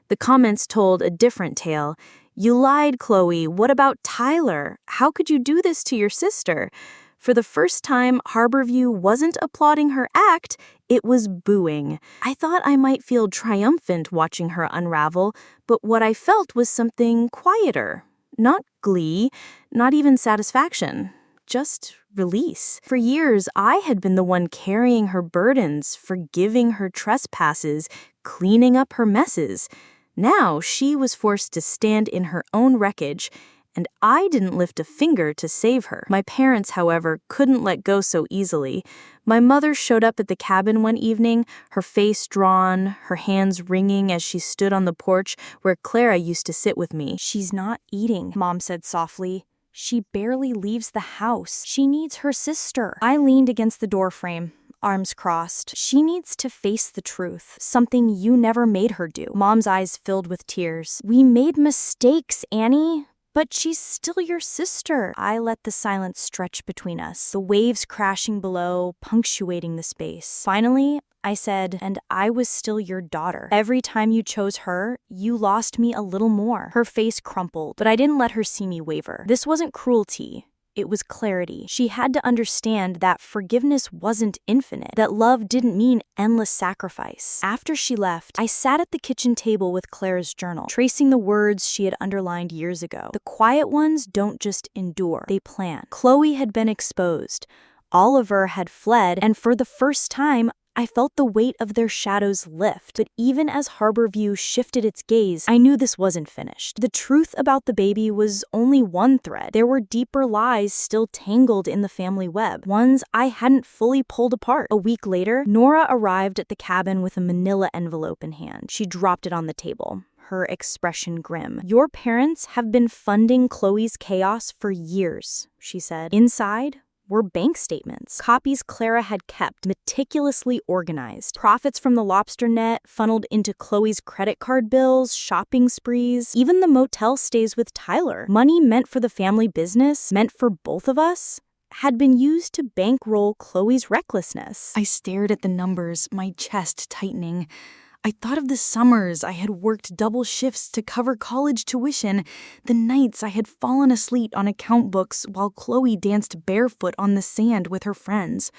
Speaker 3: The comments told a different tale. "You lied, Khloe. What about Tyler? How could you do this to your sister?" For the first time, Harborview wasn't applauding her act, it was booing. I thought I might feel triumphant watching her unravel, but what I felt was something quieter. Not glee, not even satisfaction, just release. For years, I had been the one carrying her burdens, forgiving her trespasses, cleaning up her messes. Now she was forced to stand in her own wreckage, and I didn't lift a finger to save her. My parents, however, couldn't let go so easily. My mother showed up at the cabin one evening, her face drawn, her hands wringing as she stood on the porch where Clara used to sit with me.
Speaker 1: "She's not eating," Mom said softly. "She barely leaves the house. She needs her sister." I leaned against the doorframe, arms crossed. "She needs to face the truth, something you never made her do." Mom's eyes filled with tears. "We made mistakes, Annie. But she's still your sister." I let the silence stretch between us, the waves crashing below, punctuating the space. Finally, I said, "And I was still your daughter. Every time you chose her, you lost me a little more." Her face crumpled, but I didn't let her see me waver. This wasn't cruelty. It was clarity. She had to understand that forgiveness wasn't infinite, that love didn't mean endless sacrifice. After she left, I sat at the kitchen table with Clara's journal, tracing the words she had underlined years ago. The quiet ones don't just endure, they plan. Khloe had been exposed. Oliver had fled, and for the first time, I felt the weight of their shadows lift. But even as Harborview shifted its gaze, I knew this wasn't finished. The truth about the baby was only one thread. There were deeper lies still tangled in the family web, ones I hadn't fully pulled apart. A week later, Nora arrived at the cabin with a manila envelope in hand. She dropped it on the table, her expression grim. "Your parents have been funding Khloe's chaos for years," she said. Inside were bank statements, copies Clara had kept, meticulously organized. Profits from the lobster net funneled into Khloe's credit card bills, shopping sprees, even the motel stays with Tyler. Money meant for the family business, meant for both of us, had been used to bankroll Khloe's recklessness. I stared at the numbers, my chest tightening. I thought of the summers I had worked double shifts to cover college tuition, the nights I had fallen asleep on account books while Khloe danced barefoot on the sand with her friends.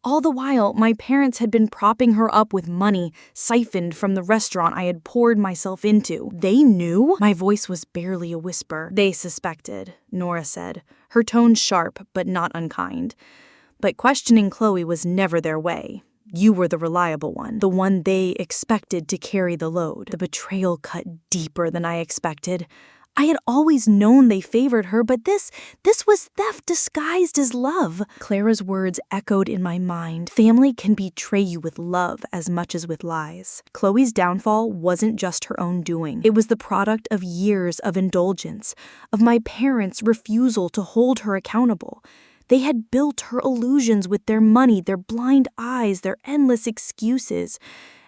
Speaker 1: All the while, my parents had been propping her up with money siphoned from the restaurant I had poured myself into. They knew? My voice was barely a whisper. "They suspected," Nora said, her tone sharp but not unkind. "But questioning Khloe was never their way. You were the reliable one, the one they expected to carry the load." The betrayal cut deeper than I expected. I had always known they favored her, but this was theft disguised as love. Clara's words echoed in my mind. Family can betray you with love as much as with lies. Khloe's downfall wasn't just her own doing. It was the product of years of indulgence, of my parents' refusal to hold her accountable. They had built her illusions with their money, their blind eyes, their endless excuses.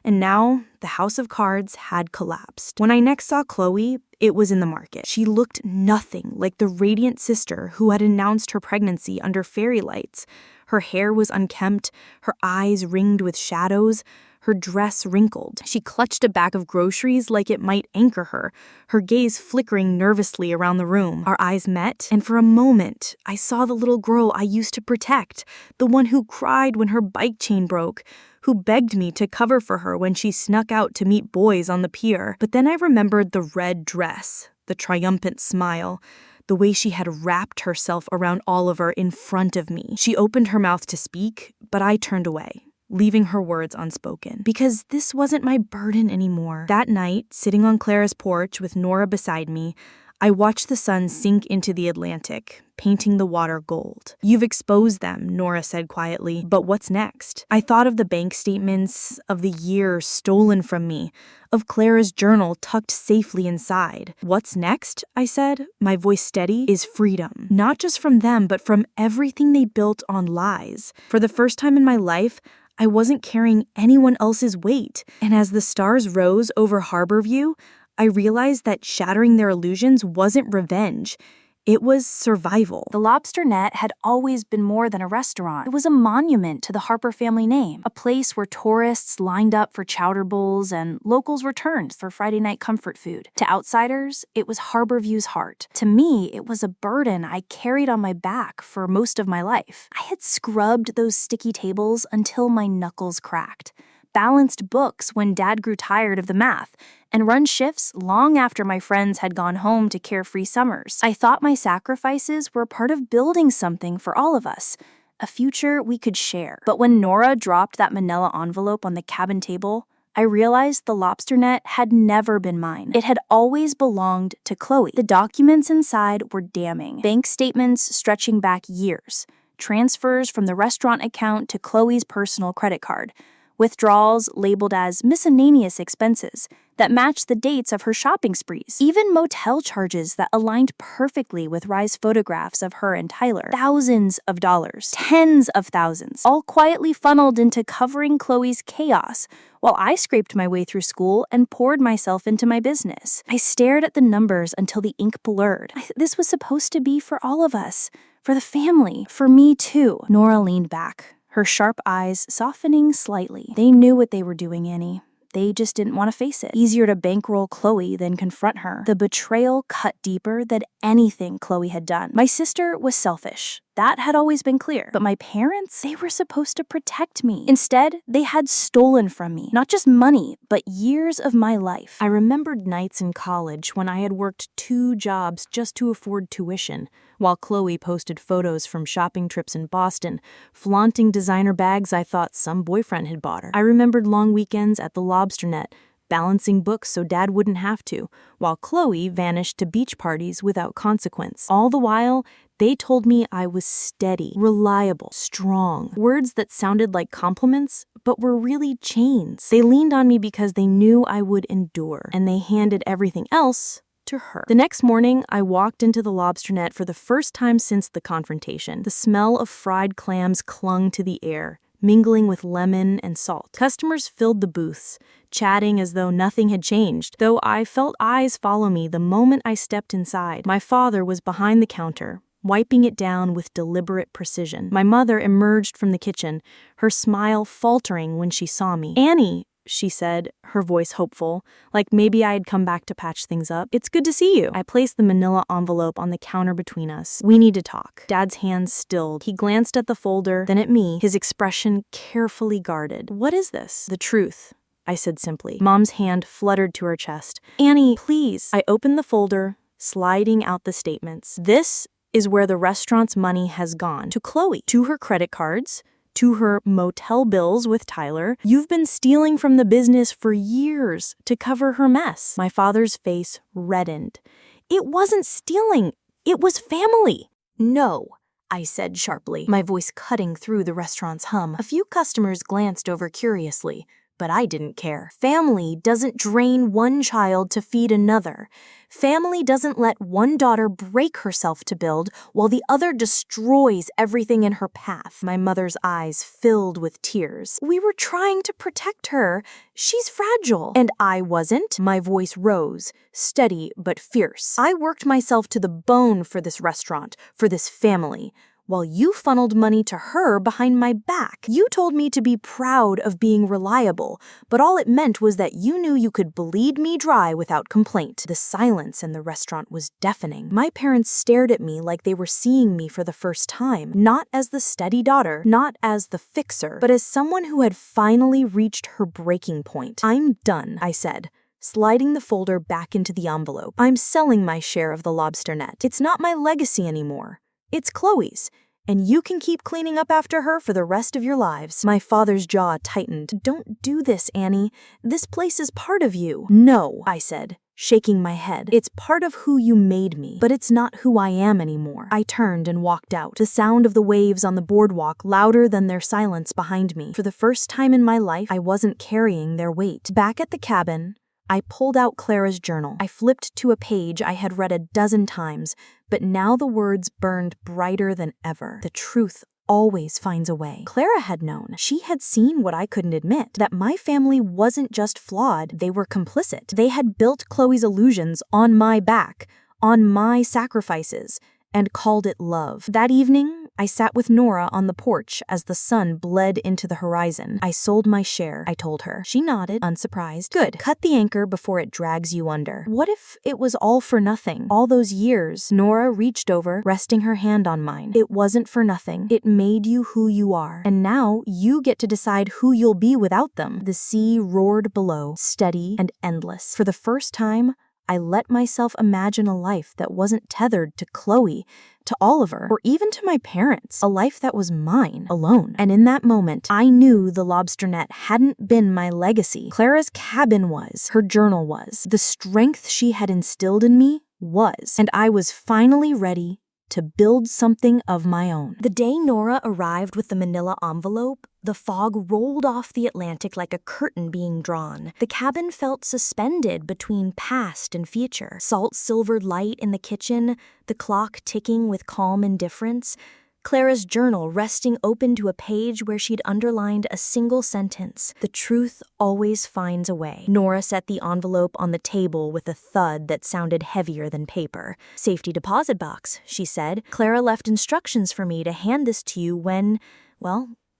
Speaker 1: And now, the house of cards had collapsed. When I next saw Khloe, it was in the market. She looked nothing like the radiant sister who had announced her pregnancy under fairy lights. Her hair was unkempt, her eyes ringed with shadows, her dress wrinkled. She clutched a bag of groceries like it might anchor her, her gaze flickering nervously around the room. Our eyes met, and for a moment, I saw the little girl I used to protect, the one who cried when her bike chain broke, who begged me to cover for her when she snuck out to meet boys on the pier. But then I remembered the red dress, the triumphant smile, the way she had wrapped herself around Oliver in front of me. She opened her mouth to speak, but I turned away, leaving her words unspoken. Because this wasn't my burden anymore. That night, sitting on Clara's porch with Nora beside me, I watched the sun sink into the Atlantic, painting the water gold. "You've exposed them," Nora said quietly, "but what's next?" I thought of the bank statements, of the years stolen from me, of Clara's journal tucked safely inside. "What's next?" I said, my voice steady, "is freedom. Not just from them, but from everything they built on lies." For the first time in my life, I wasn't carrying anyone else's weight. And as the stars rose over Harborview, I realized that shattering their illusions wasn't revenge. It was survival. The lobster net had always been more than a restaurant. It was a monument to the Harper family name, a place where tourists lined up for chowder bowls and locals returned for Friday night comfort food. To outsiders, it was Harborview's heart. To me, it was a burden I carried on my back for most of my life. I had scrubbed those sticky tables until my knuckles cracked, balanced books when Dad grew tired of the math, and run shifts long after my friends had gone home to carefree summers. I thought my sacrifices were part of building something for all of us, a future we could share. But when Nora dropped that manila envelope on the cabin table, I realized the lobster net had never been mine. It had always belonged to Khloe. The documents inside were damning. Bank statements stretching back years. Transfers from the restaurant account to Khloe's personal credit card. Withdrawals labeled as miscellaneous expenses that matched the dates of her shopping sprees. Even motel charges that aligned perfectly with Rye's photographs of her and Tyler. Thousands of dollars, tens of thousands, all quietly funneled into covering Khloe's chaos, while I scraped my way through school and poured myself into my business. I stared at the numbers until the ink blurred. This was supposed to be for all of us, for the family, for me too. Nora leaned back, her sharp eyes softening slightly. They knew what they were doing, Annie. They just didn't want to face it. Easier to bankroll Khloe than confront her. The betrayal cut deeper than anything Khloe had done. My sister was selfish. That had always been clear. But my parents, they were supposed to protect me. Instead, they had stolen from me. Not just money, but years of my life. I remembered nights in college when I had worked 2 jobs just to afford tuition, while Khloe posted photos from shopping trips in Boston, flaunting designer bags I thought some boyfriend had bought her. I remembered long weekends at the Lobster Net, balancing books so Dad wouldn't have to, while Khloe vanished to beach parties without consequence. All the while, they told me I was steady, reliable, strong. Words that sounded like compliments, but were really chains. They leaned on me because they knew I would endure, and they handed everything else to her. The next morning, I walked into the Lobster Net for the first time since the confrontation. The smell of fried clams clung to the air, mingling with lemon and salt. Customers filled the booths, chatting as though nothing had changed, though I felt eyes follow me the moment I stepped inside. My father was behind the counter, wiping it down with deliberate precision. My mother emerged from the kitchen, her smile faltering when she saw me. "Annie," she said, her voice hopeful, like maybe I had come back to patch things up. "It's good to see you." I placed the manila envelope on the counter between us. "We need to talk." Dad's hands stilled. He glanced at the folder, then at me, his expression carefully guarded. "What is this?" "The truth," I said simply. Mom's hand fluttered to her chest. "Annie, please." I opened the folder, sliding out the statements. "This is where the restaurant's money has gone. To Khloe. To her credit cards. To her motel bills with Tyler. You've been stealing from the business for years to cover her mess." My father's face reddened. "It wasn't stealing. It was family." "No," I said sharply, my voice cutting through the restaurant's hum. A few customers glanced over curiously, but I didn't care. Family doesn't drain one child to feed another. Family doesn't let one daughter break herself to build while the other destroys everything in her path. My mother's eyes filled with tears. "We were trying to protect her. She's fragile." "And I wasn't." My voice rose, steady but fierce. "I worked myself to the bone for this restaurant, for this family, while you funneled money to her behind my back. You told me to be proud of being reliable, but all it meant was that you knew you could bleed me dry without complaint." The silence in the restaurant was deafening. My parents stared at me like they were seeing me for the first time, not as the steady daughter, not as the fixer, but as someone who had finally reached her breaking point. "I'm done," I said, sliding the folder back into the envelope. "I'm selling my share of the Lobster Net. It's not my legacy anymore. It's Khloe's, and you can keep cleaning up after her for the rest of your lives." My father's jaw tightened. "Don't do this, Annie. This place is part of you." "No," I said, shaking my head. "It's part of who you made me, but it's not who I am anymore." I turned and walked out, the sound of the waves on the boardwalk louder than their silence behind me. For the first time in my life, I wasn't carrying their weight. Back at the cabin, I pulled out Clara's journal. I flipped to a page I had read a dozen times, but now the words burned brighter than ever. The truth always finds a way. Clara had known. She had seen what I couldn't admit, that my family wasn't just flawed, they were complicit. They had built Khloe's illusions on my back, on my sacrifices, and called it love. That evening, I sat with Nora on the porch as the sun bled into the horizon. "I sold my share," I told her. She nodded, unsurprised. "Good. Cut the anchor before it drags you under." What if it was all for nothing? All those years. Nora reached over, resting her hand on mine. "It wasn't for nothing. It made you who you are. And now you get to decide who you'll be without them." The sea roared below, steady and endless. For the first time,
Speaker 3: I let myself imagine a life that wasn't tethered to Khloe, to Oliver, or even to my parents. A life that was mine, alone. And in that moment, I knew the lobster net hadn't been my legacy. Clara's cabin was. Her journal was. The strength she had instilled in me was. And I was finally ready to build something of my own. The day Nora arrived with the manila envelope, the fog rolled off the Atlantic like a curtain being drawn. The cabin felt suspended between past and future. Salt-silvered light in the kitchen, the clock ticking with calm indifference. Clara's journal resting open to a page where she'd underlined a single sentence. The truth always finds a way. Nora set the envelope on the table with a thud that sounded heavier than paper. Safety deposit box, she said. Clara left instructions for me to hand this to you when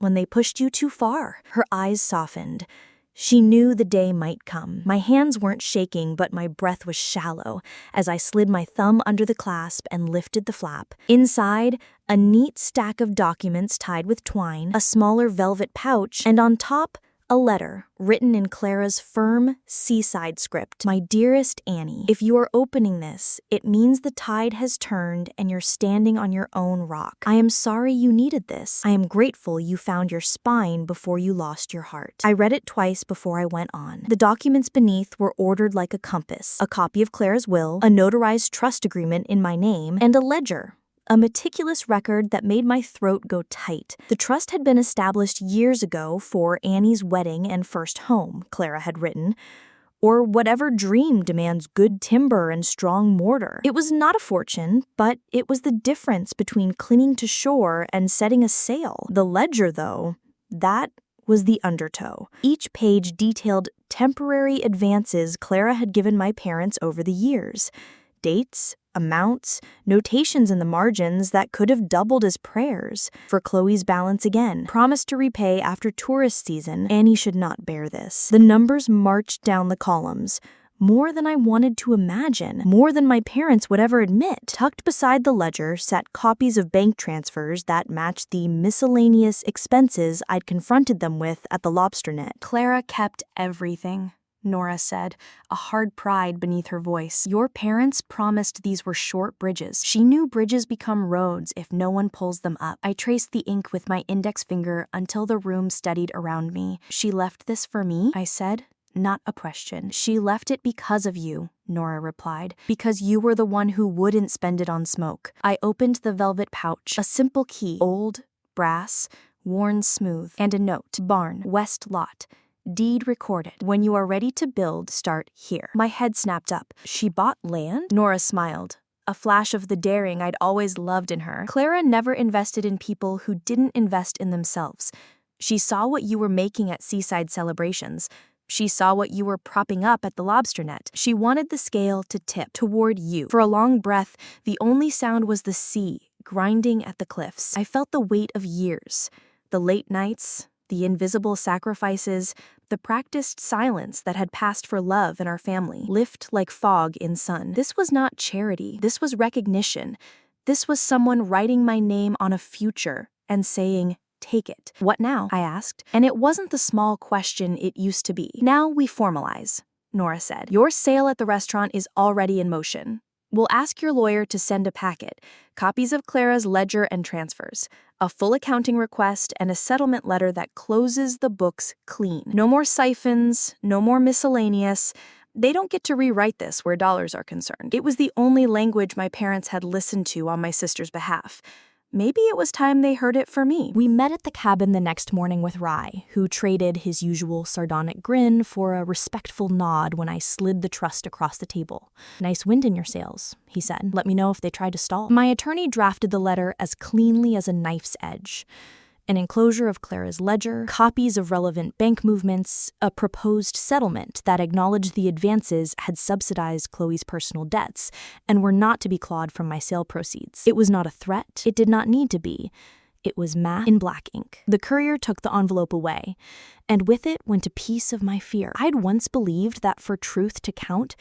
Speaker 3: they pushed you too far. Her eyes softened. She knew the day might come. My hands weren't shaking, but my breath was shallow as I slid my thumb under the clasp and lifted the flap. Inside, a neat stack of documents tied with twine, a smaller velvet pouch, and on top, a letter written in Clara's firm, seaside script. My dearest Annie, if you are opening this, it means the tide has turned and you're standing on your own rock. I am sorry you needed this. I am grateful you found your spine before you lost your heart. I read it twice before I went on. The documents beneath were ordered like a compass, a copy of Clara's will, a notarized trust agreement in my name, and a ledger. A meticulous record that made my throat go tight. The trust had been established years ago for Annie's wedding and first home, Clara had written, or whatever dream demands good timber and strong mortar. It was not a fortune, but it was the difference between clinging to shore and setting a sail. The ledger, though, that was the undertow. Each page detailed temporary advances Clara had given my parents over the years. Dates, amounts, notations in the margins that could have doubled as prayers. For Khloe's balance again, promised to repay after tourist season. Annie should not bear this. The numbers marched down the columns. More than I wanted to imagine, more than my parents would ever admit. Tucked beside the ledger sat copies of bank transfers that matched the miscellaneous expenses I'd confronted them with at the lobster net.
Speaker 1: Clara kept everything, Nora said, a hard pride beneath her voice. Your parents promised these were short bridges. She knew bridges become roads if no one pulls them up. I traced the ink with my index finger until the room steadied around me. She left this for me, I said. Not a question. She left it because of you, Nora replied. Because you were the one who wouldn't spend it on smoke. I opened the velvet pouch. A simple key. Old, brass, worn smooth. And a note. Barn, West Lot. Deed recorded. When you are ready to build, start here. My head snapped up. She bought land? Nora smiled. A flash of the daring I'd always loved in her. Clara never invested in people who didn't invest in themselves. She saw what you were making at seaside celebrations. She saw what you were propping up at the lobster net. She wanted the scale to tip toward you. For a long breath, the only sound was the sea grinding at the cliffs. I felt the weight of years. The late nights, the invisible sacrifices, the practiced silence that had passed for love in our family, lift like fog in sun. This was not charity. This was recognition. This was someone writing my name on a future and saying, take it. What now? I asked. And it wasn't the small question it used to be. Now we formalize, Nora said. Your sale at the restaurant is already in motion. We'll ask your lawyer to send a packet, copies of Clara's ledger and transfers, a full accounting request, and a settlement letter that closes the books clean. No more siphons, no more miscellaneous. They don't get to rewrite this where dollars are concerned. It was the only language my parents had listened to on my sister's behalf. Maybe it was time they heard it for me. We met at the cabin the next morning with Rye, who traded his usual sardonic grin for a respectful nod when I slid the trust across the table. Nice wind in your sails, he said. Let me know if they try to stall. My attorney drafted the letter as cleanly as a knife's edge. An enclosure of Clara's ledger, copies of relevant bank movements, a proposed settlement that acknowledged the advances had subsidized Khloe's personal debts and were not to be clawed from my sale proceeds. It was not a threat. It did not need to be. It was math in black ink. The courier took the envelope away, and with it went a piece of my fear. I'd once believed that for truth to count,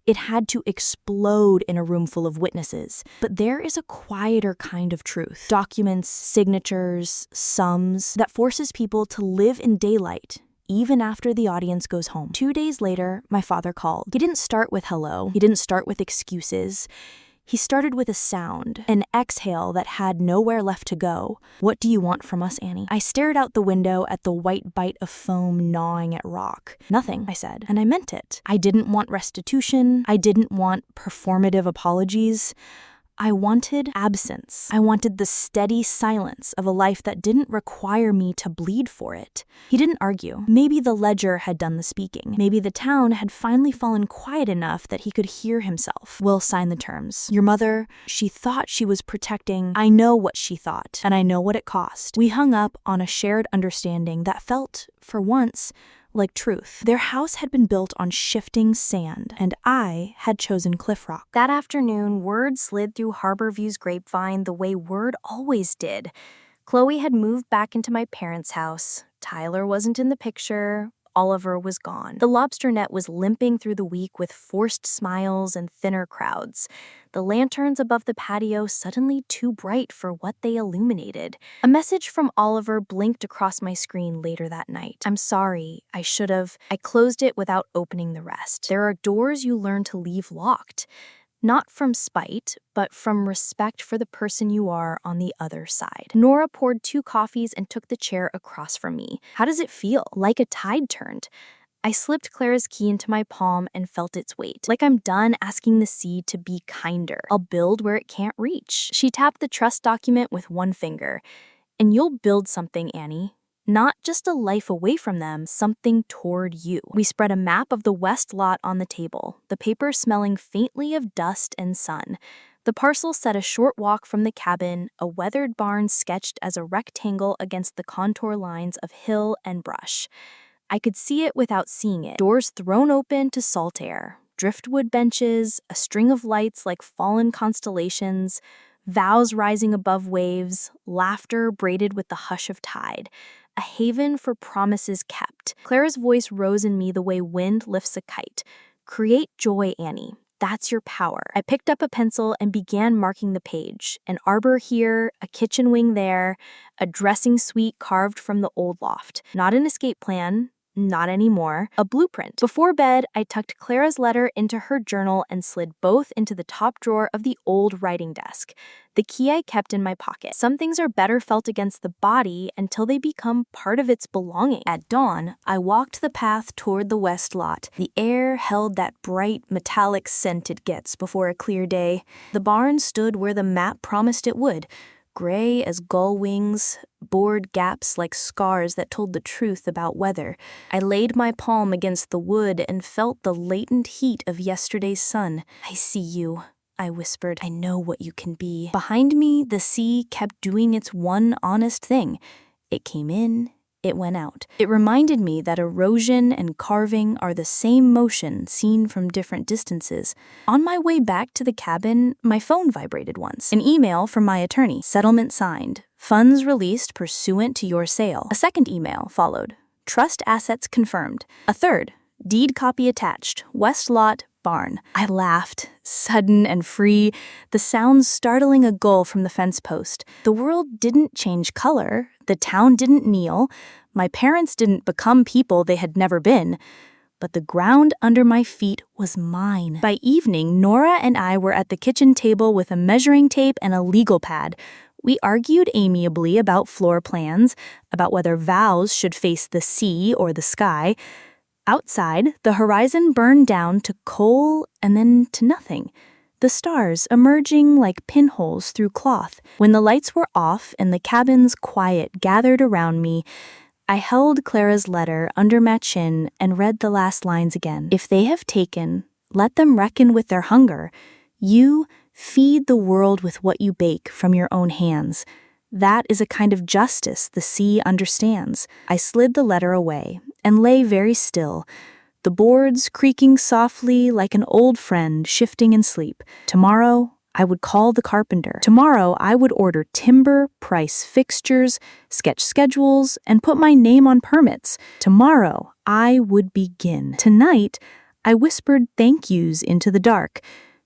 Speaker 1: it had to explode in a room full of witnesses. But there is a quieter kind of truth. Documents, signatures, sums, that forces people to live in daylight
Speaker 2: even after the audience goes home. 2 days later, my father called. He didn't start with hello. He didn't start with excuses. He started with a sound, an exhale that had nowhere left to go. "What do you want from us, Annie?" I stared out the window at the white bite of foam gnawing at rock. "Nothing," I said, and I meant it. I didn't want restitution. I didn't want performative apologies. I wanted absence. I wanted the steady silence of a life that didn't require me to bleed for it. He didn't argue. Maybe the ledger had done the speaking. Maybe the town had finally fallen quiet enough that he could hear himself. "We'll sign the terms. Your mother, she thought she was protecting. I know what she thought, and I know what it cost." We hung up on a shared understanding that felt, for once, like truth. Their house had been built on shifting sand, and I had chosen cliff rock.
Speaker 3: That afternoon, word slid through Harborview's grapevine the way word always did. Khloe had moved back into my parents' house. Tyler wasn't in the picture. Oliver was gone. The lobster net was limping through the week with forced smiles and thinner crowds. The lanterns above the patio suddenly too bright for what they illuminated. A message from Oliver blinked across my screen later that night. "I'm sorry, I should have." I closed it without opening the rest. There are doors you learn to leave locked. Not from spite, but from respect for the person you are on the other side. Nora poured 2 coffees and took the chair across from me. "How does it feel?" "Like a tide turned." I slipped Clara's key into my palm and felt its weight. "Like I'm done asking the sea to be kinder. I'll build where it can't reach." She tapped the trust document with 1 finger. "And you'll build something, Annie. Not just a life away from them, something toward you." We spread a map of the west lot on the table, the paper smelling faintly of dust and sun. The parcel set a short walk from the cabin, a weathered barn sketched as a rectangle against the contour lines of hill and brush. I could see it without seeing it. Doors thrown open to salt air, driftwood benches, a string of lights like fallen constellations, vows rising above waves, laughter braided with the hush of tide. A haven for promises kept. Clara's voice rose in me the way wind lifts a kite. "Create joy, Annie. That's your power." I picked up a pencil and began marking the page. An arbor here, a kitchen wing there, a dressing suite carved from the old loft. Not an escape plan. Not anymore. A blueprint. Before bed, I tucked Clara's letter into her journal and slid both into the top drawer of the old writing desk. The key I kept in my pocket. Some things are better felt against the body until they become part of its belonging. At dawn, I walked the path toward the west lot. The air held that bright, metallic scent it gets before a clear day. The barn stood where the map promised it would. Gray as gull wings, bored gaps like scars that told the truth about weather. I laid my palm against the wood and felt the latent heat of yesterday's sun. "I see you," I whispered. "I know what you can be." Behind me, the sea kept doing its one honest thing. It came in, it went out. It reminded me that erosion and carving are the same motion seen from different distances. On my way back to the cabin, my phone vibrated once. An email from my attorney. Settlement signed. Funds released pursuant to your sale. A second email followed. Trust assets confirmed. A third. Deed copy attached. West lot, barn. I laughed, sudden and free, the sound startling a gull from the fence post. The world didn't change color. The town didn't kneel. My parents didn't become people they had never been. But the ground under my feet was mine. By evening, Nora and I were at the kitchen table with a measuring tape and a legal pad. We argued amiably about floor plans, about whether vows should face the sea or the sky. Outside, the horizon burned down to coal and then to nothing, the stars emerging like pinholes through cloth. When the lights were off and the cabin's quiet gathered around me, I held Clara's letter under my chin and read the last lines again. "If they have taken, let them reckon with their hunger. You feed the world with what you bake from your own hands. That is a kind of justice the sea understands." I slid the letter away and lay very still, the boards creaking softly like an old friend shifting in sleep. Tomorrow, I would call the carpenter. Tomorrow, I would order timber, price fixtures, sketch schedules, and put my name on permits. Tomorrow, I would begin. Tonight, I whispered thank yous into the dark.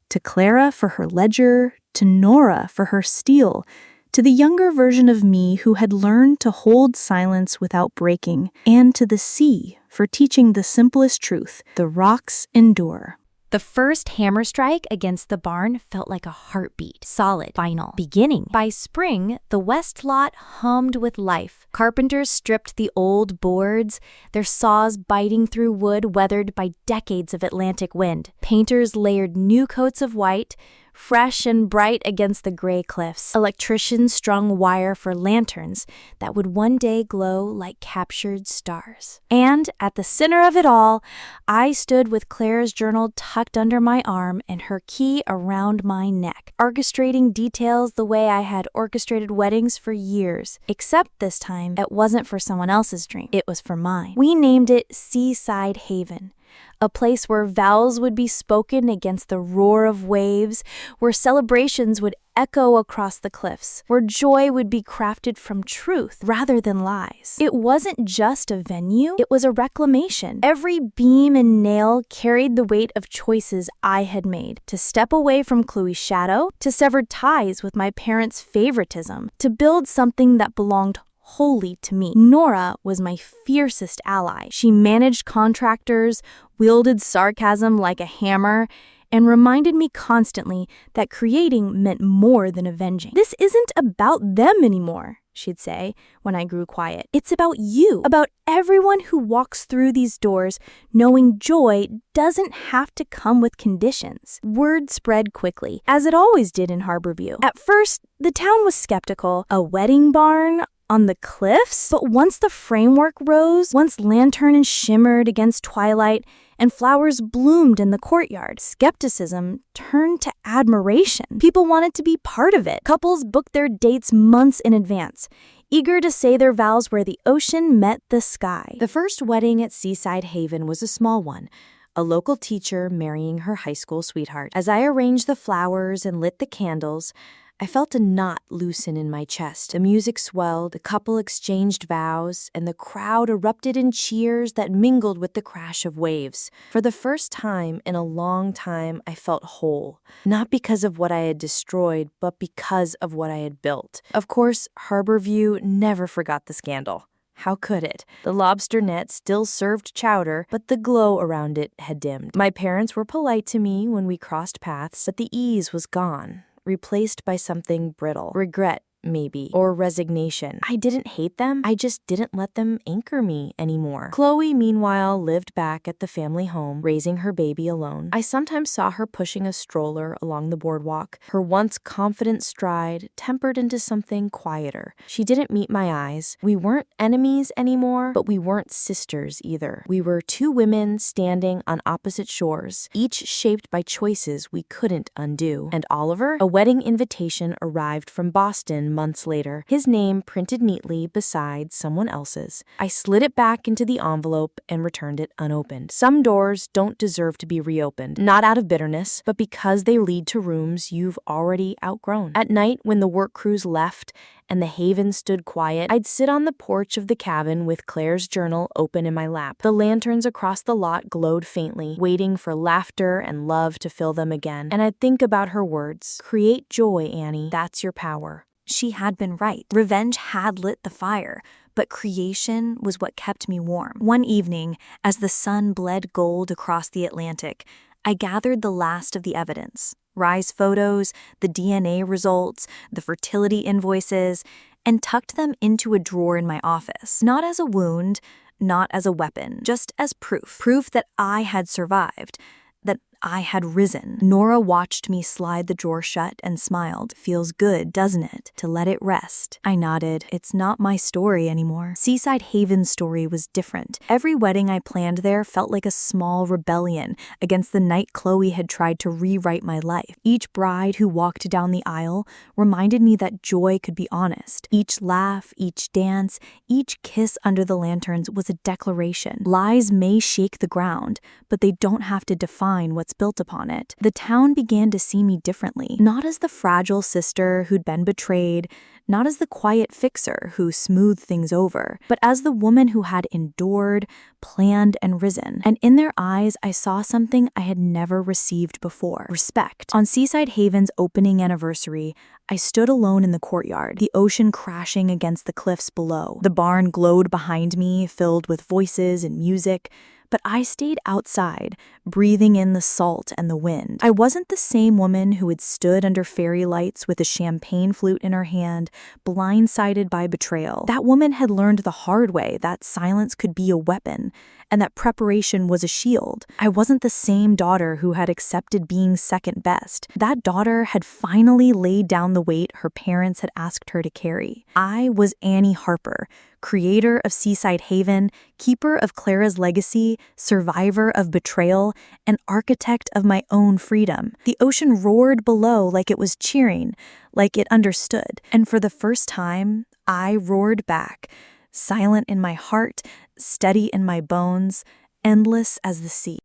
Speaker 3: To Clara for her ledger, to Nora for her steel,
Speaker 2: to the younger version of me who had learned to hold silence without breaking, and to the sea for teaching the simplest truth: the rocks endure.
Speaker 3: The first hammer strike against the barn felt like a heartbeat, solid, final, beginning. By spring, the west lot hummed with life. Carpenters stripped the old boards, their saws biting through wood weathered by decades of Atlantic wind. Painters layered new coats of white, fresh and bright against the gray cliffs. Electricians strung wire for lanterns that would one day glow like captured stars. And at the center of it all, I stood with Claire's journal tucked under my arm and her key around my neck, orchestrating details the way I had orchestrated weddings for years. Except this time, it wasn't for someone else's dream. It was for mine. We named it Seaside Haven. A place where vows would be spoken against the roar of waves, where celebrations would echo across the cliffs, where joy would be crafted from truth rather than lies. It wasn't just a venue, it was a reclamation. Every beam and nail carried the weight of choices I had made: to step away from Khloe's shadow, to sever ties with my parents' favoritism, to build something that belonged wholly to me. Nora was my fiercest ally. She managed contractors, wielded sarcasm like a hammer, and reminded me constantly that creating meant more than avenging. "This isn't about them anymore," she'd say when I grew quiet. "It's about you, about everyone who walks through these doors knowing joy doesn't have to come with conditions." Word spread quickly, as it always did in Harborview. At first, the town was skeptical. A wedding barn on the cliffs? But once the framework rose, once lanterns shimmered against twilight and flowers bloomed in the courtyard, skepticism turned to admiration. People wanted to be part of it. Couples booked their dates months in advance, eager to say their vows where the ocean met the sky. The first wedding at Seaside Haven was a small one, a local teacher marrying her high school sweetheart. As I arranged the flowers and lit the candles, I felt a knot loosen in my chest. The music swelled, the couple exchanged vows, and the crowd erupted in cheers that mingled with the crash of waves. For the first time in a long time, I felt whole, not because of what I had destroyed, but because of what I had built. Of course, Harborview never forgot the scandal. How could it? The lobster net still served chowder, but the glow around it had dimmed. My parents were polite to me when we crossed paths, but the ease was gone, replaced by something brittle. Regret, maybe, or resignation. I didn't hate them, I just didn't let them anchor me anymore. Khloe, meanwhile, lived back at the family home, raising her baby alone. I sometimes saw her pushing a stroller along the boardwalk, her once confident stride tempered into something quieter. She didn't meet my eyes. We weren't enemies anymore, but we weren't sisters either. We were two women standing on opposite shores, each shaped by choices we couldn't undo. And Oliver? A wedding invitation arrived from Boston months later, his name printed neatly beside someone else's. I slid it back into the envelope and returned it unopened. Some doors don't deserve to be reopened, not out of bitterness, but because they lead to rooms you've already outgrown. At night, when the work crews left and the haven stood quiet, I'd sit on the porch of the cabin with Claire's journal open in my lap. The lanterns across the lot glowed faintly, waiting for laughter and love to fill them again. And I'd think about her words. "Create joy, Annie. That's your power."
Speaker 1: She had been right. Revenge had lit the fire, but creation was what kept me warm. One evening, as the sun bled gold across the Atlantic, I gathered the last of the evidence: Rye's photos, the DNA results, the fertility invoices, and tucked them into a drawer in my office. Not as a wound, not as a weapon, just as proof. Proof that I had survived, that I had risen. Nora watched me slide the drawer shut and smiled. "Feels good, doesn't it, to let it rest?" I nodded. It's not my story anymore. Seaside Haven's story was different. Every wedding I planned there felt like a small rebellion against the night Khloe had tried to rewrite my life. Each bride who walked down the aisle reminded me that joy could be honest. Each laugh, each dance, each kiss under the lanterns was a declaration. Lies may shake the ground, but they don't have to define what's that's built upon it. The town began to see me differently, not as the fragile sister who'd been betrayed, not as the quiet fixer who smoothed things over, but as the woman who had endured, planned, and risen. And in their eyes, I saw something I had never received before: respect. On Seaside Haven's opening anniversary, I stood alone in the courtyard, the ocean crashing against the cliffs below. The barn glowed behind me, filled with voices and music. But I stayed outside, breathing in the salt and the wind. I wasn't the same woman who had stood under fairy lights with a champagne flute in her hand, blindsided by betrayal. That woman had learned the hard way that silence could be a weapon, and that preparation was a shield. I wasn't the same daughter who had accepted being second best. That daughter had finally laid down the weight her parents had asked her to carry. I was Annie Harper, creator of Seaside Haven, keeper of Clara's legacy, survivor of betrayal, and architect of my own freedom. The ocean roared below like it was cheering, like it understood. And for the first time, I roared back, silent in my heart, steady in my bones, endless as the sea.